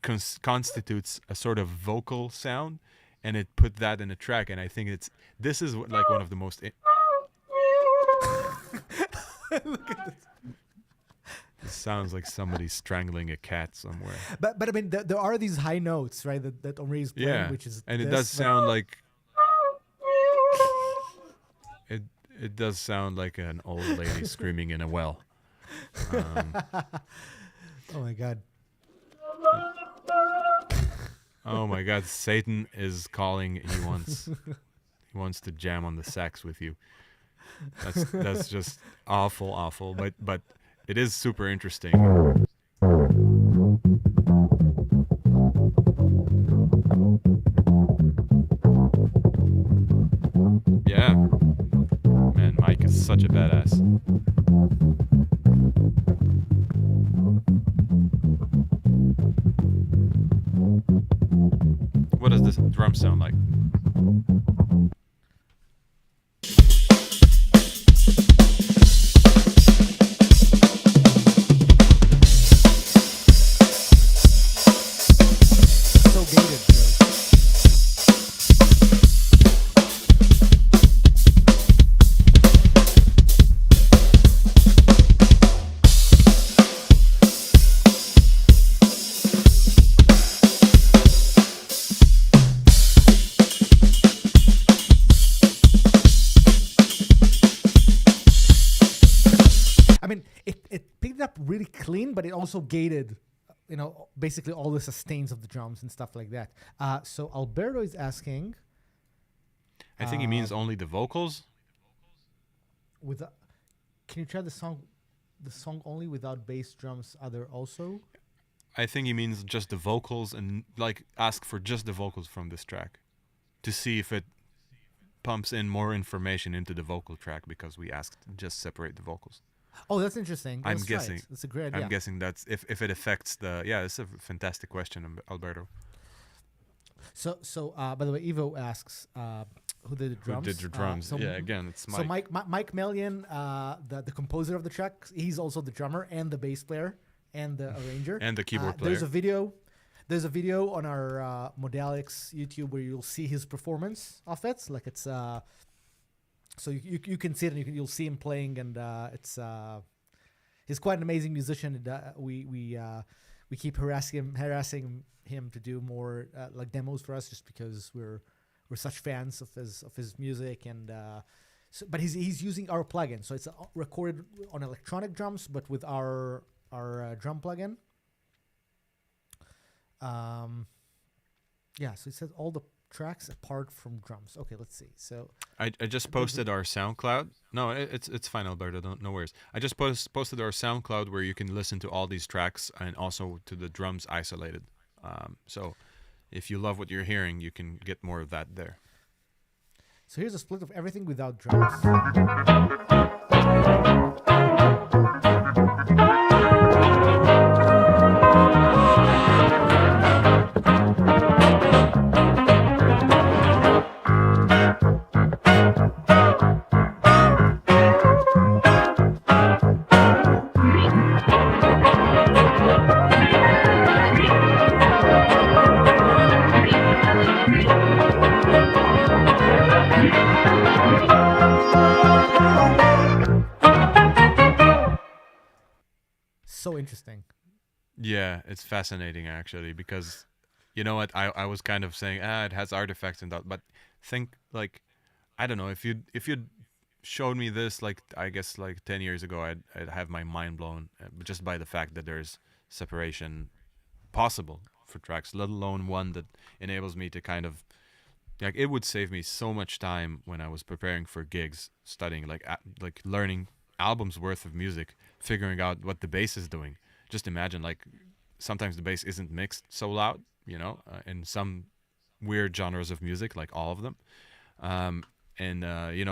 constitutes a sort of vocal sound, and it put that in a track. And I think this is like one of the most. Look at this. It sounds like somebody strangling a cat somewhere. But I mean, there are these high notes, right? That Omri is playing, which is and it does sound like. It does sound like an old lady screaming in a well. Oh my god. Oh my god, Satan is calling. He wants to jam on the sax with you. That's just awful, but it is super interesting. Yeah. Man, Mike is such a badass. drums sound like. So gated. I mean, it picked up really clean, but it also gated, basically all the sustains of the drums and stuff like that. So Alberto is asking, I think he means only the vocals. Can you try the song only without bass drums? Other also. I think he means just the vocals and like ask for just the vocals from this track to see if it pumps in more information into the vocal track because we asked just separate the vocals. Oh, that's interesting. I'm Let's try guessing. it. That's a great idea. I'm guessing that's if it affects the it's a fantastic question, Alberto. So by the way, Evo asks who did the drums. Who did the drums? Again, it's Mike. So Mike Melian, the composer of the track, he's also the drummer and the bass player and the arranger and the keyboard player. There's a video on our Modalics YouTube where you'll see his performance of it. Like it's so you can see it and you'll see him playing, and he's quite an amazing musician. And, we keep harassing him to do more like demos for us, just because we're such fans of his music. And but he's using our plugin, so it's recorded on electronic drums, but with our drum plugin. So it says all the tracks apart from drums. Okay, let's see. So I just posted our SoundCloud. No, it's fine, Alberto. No worries. I just posted our SoundCloud where you can listen to all these tracks and also to the drums isolated. So if you love what you're hearing, you can get more of that there. So here's a split of everything without drums. So interesting. Yeah, it's fascinating actually, because you know what, I was kind of saying it has artifacts and that, but think like, I don't know, if you'd showed me this like I guess like 10 years ago, I'd have my mind blown just by the fact that there's separation possible for tracks, let alone one that enables me to kind of like, it would save me so much time when I was preparing for gigs, studying like learning albums worth of music, figuring out what the bass is doing. Just imagine, like, sometimes the bass isn't mixed so loud, in some weird genres of music, like all of them.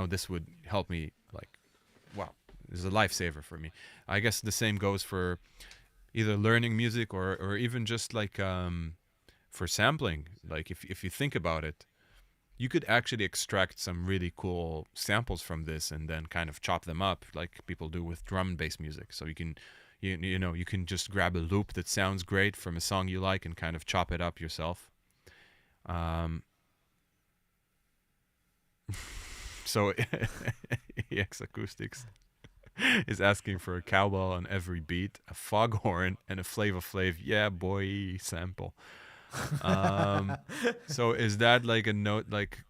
This would help me, like, wow, this is a lifesaver for me. I guess the same goes for either learning music or even just like for sampling. Like if you think about it, you could actually extract some really cool samples from this and then kind of chop them up like people do with drum and bass music. So you can you can just grab a loop that sounds great from a song you like and kind of chop it up yourself. So EX Acoustics is asking for a cowbell on every beat, a foghorn, and a Flavor Flav "Yeah Boy" sample. So is that like a note, like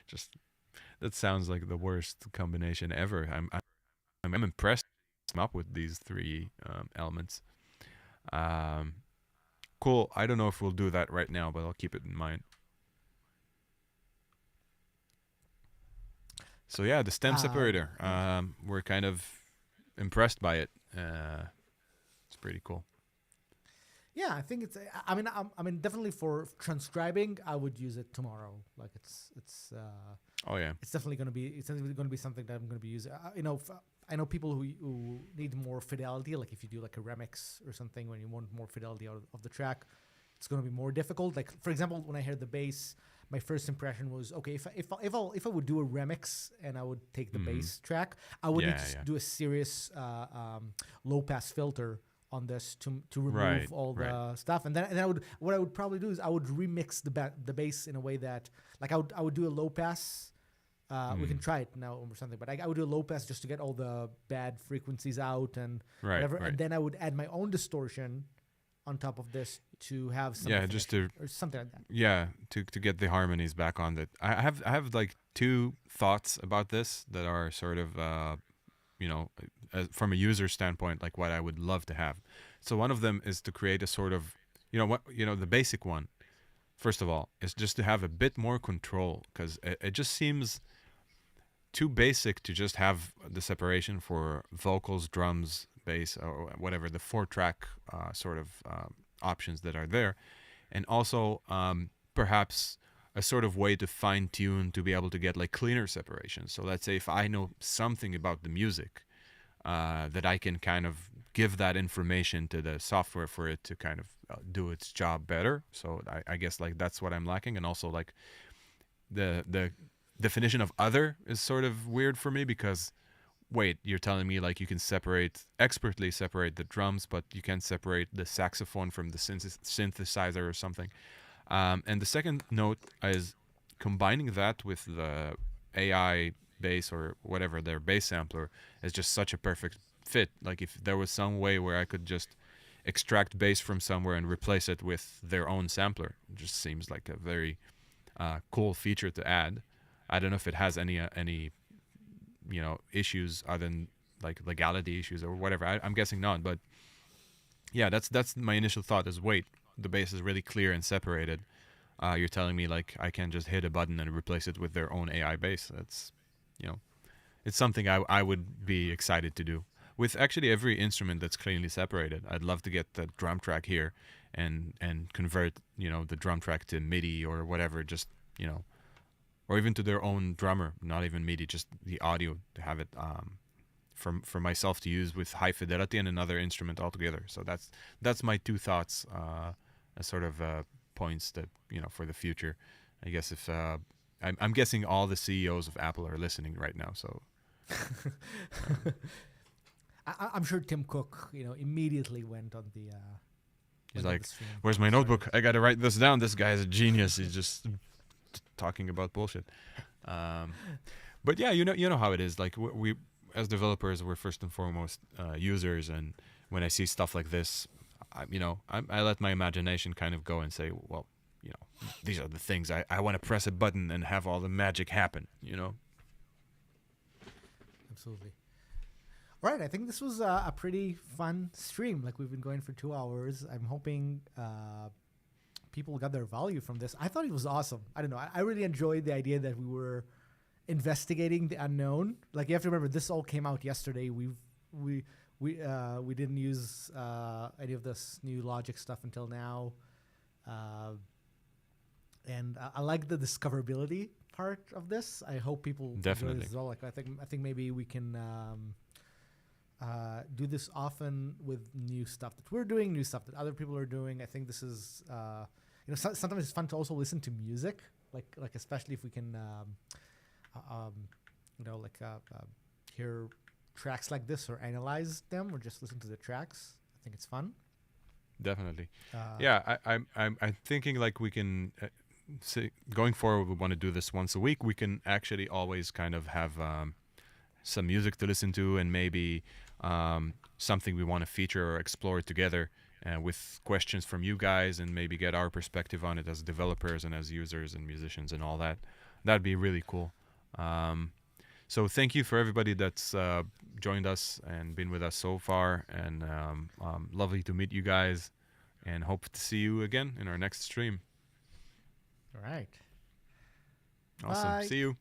just that sounds like the worst combination ever. I'm impressed up with these three elements. Cool. I don't know if we'll do that right now, but I'll keep it in mind. So yeah, the stem separator. We're kind of impressed by it. It's pretty cool. Yeah, I think it's. I mean, definitely for transcribing, I would use it tomorrow. Like it's. Oh yeah. It's definitely gonna be something that I'm gonna be using. I know people who need more fidelity. Like if you do like a remix or something, when you want more fidelity out of the track, it's going to be more difficult. Like for example, when I heard the bass, my first impression was okay. If I would do a remix and I would take the bass track, I would need to do a serious low pass filter on this to remove all the stuff, and then I would what I would probably do is I would remix the bass in a way that like I would do a low pass. We can try it now or something, but I would do a low pass just to get all the bad frequencies out and whatever, and then I would add my own distortion on top of this to have something just to or something like that. Yeah, to get the harmonies back on that. I have like two thoughts about this that are sort of from a user standpoint, like what I would love to have. So one of them is to create a sort of the basic one. First of all, is just to have a bit more control, because it just seems too basic to just have the separation for vocals, drums, bass, or whatever, the 4-track sort of options that are there. And also perhaps a sort of way to fine-tune to be able to get like cleaner separation. So let's say if I know something about the music, that I can kind of give that information to the software for it to kind of do its job better. So I guess like that's what I'm lacking. And also like the definition of other is sort of weird for me, because wait, you're telling me like you can expertly separate the drums, but you can't separate the saxophone from the synthesizer or something. And the second note is combining that with the AI bass or whatever, their bass sampler, is just such a perfect fit. Like if there was some way where I could just extract bass from somewhere and replace it with their own sampler, it just seems like a very cool feature to add. I don't know if it has any issues other than like legality issues or whatever. I'm guessing not, but yeah, that's my initial thought is, wait, the bass is really clear and separated. You're telling me like I can just hit a button and replace it with their own AI bass. That's it's something I would be excited to do with actually every instrument that's cleanly separated. I'd love to get the drum track here and convert the drum track to MIDI or whatever, just or even to their own drummer, not even MIDI, just the audio, to have it for myself to use with high fidelity and another instrument altogether. So that's my two thoughts, as sort of points that for the future. I guess if I'm guessing all the CEOs of Apple are listening right now, so I'm sure Tim Cook, immediately went on the. He's like, "Where's my notebook? I got to write this down. This guy is a genius. He's just talking about bullshit." But yeah, you know how it is. Like we as developers, we're first and foremost users, and when I see stuff like this, I let my imagination kind of go and say, well, these are the things I want to press a button and have all the magic happen. Absolutely. All right, I think this was a pretty fun stream. Like we've been going for 2 hours. I'm hoping people got their value from this. I thought it was awesome. I don't know. I really enjoyed the idea that we were investigating the unknown. Like you have to remember, this all came out yesterday. We didn't use any of this new Logic stuff until now, and I like the discoverability part of this. I hope people definitely enjoy this as well. Like I think maybe we can do this often with new stuff that we're doing, new stuff that other people are doing. I think this is sometimes it's fun to also listen to music, like especially if we can hear tracks like this or analyze them or just listen to the tracks. I think it's fun. Definitely. Yeah, I'm thinking like we can going forward, we want to do this once a week. We can actually always kind of have some music to listen to, and maybe something we want to feature or explore together with questions from you guys, and maybe get our perspective on it as developers and as users and musicians and all that. That'd be really cool. So thank you for everybody that's joined us and been with us so far, and lovely to meet you guys, and hope to see you again in our next stream. All right. Awesome. Bye. See you.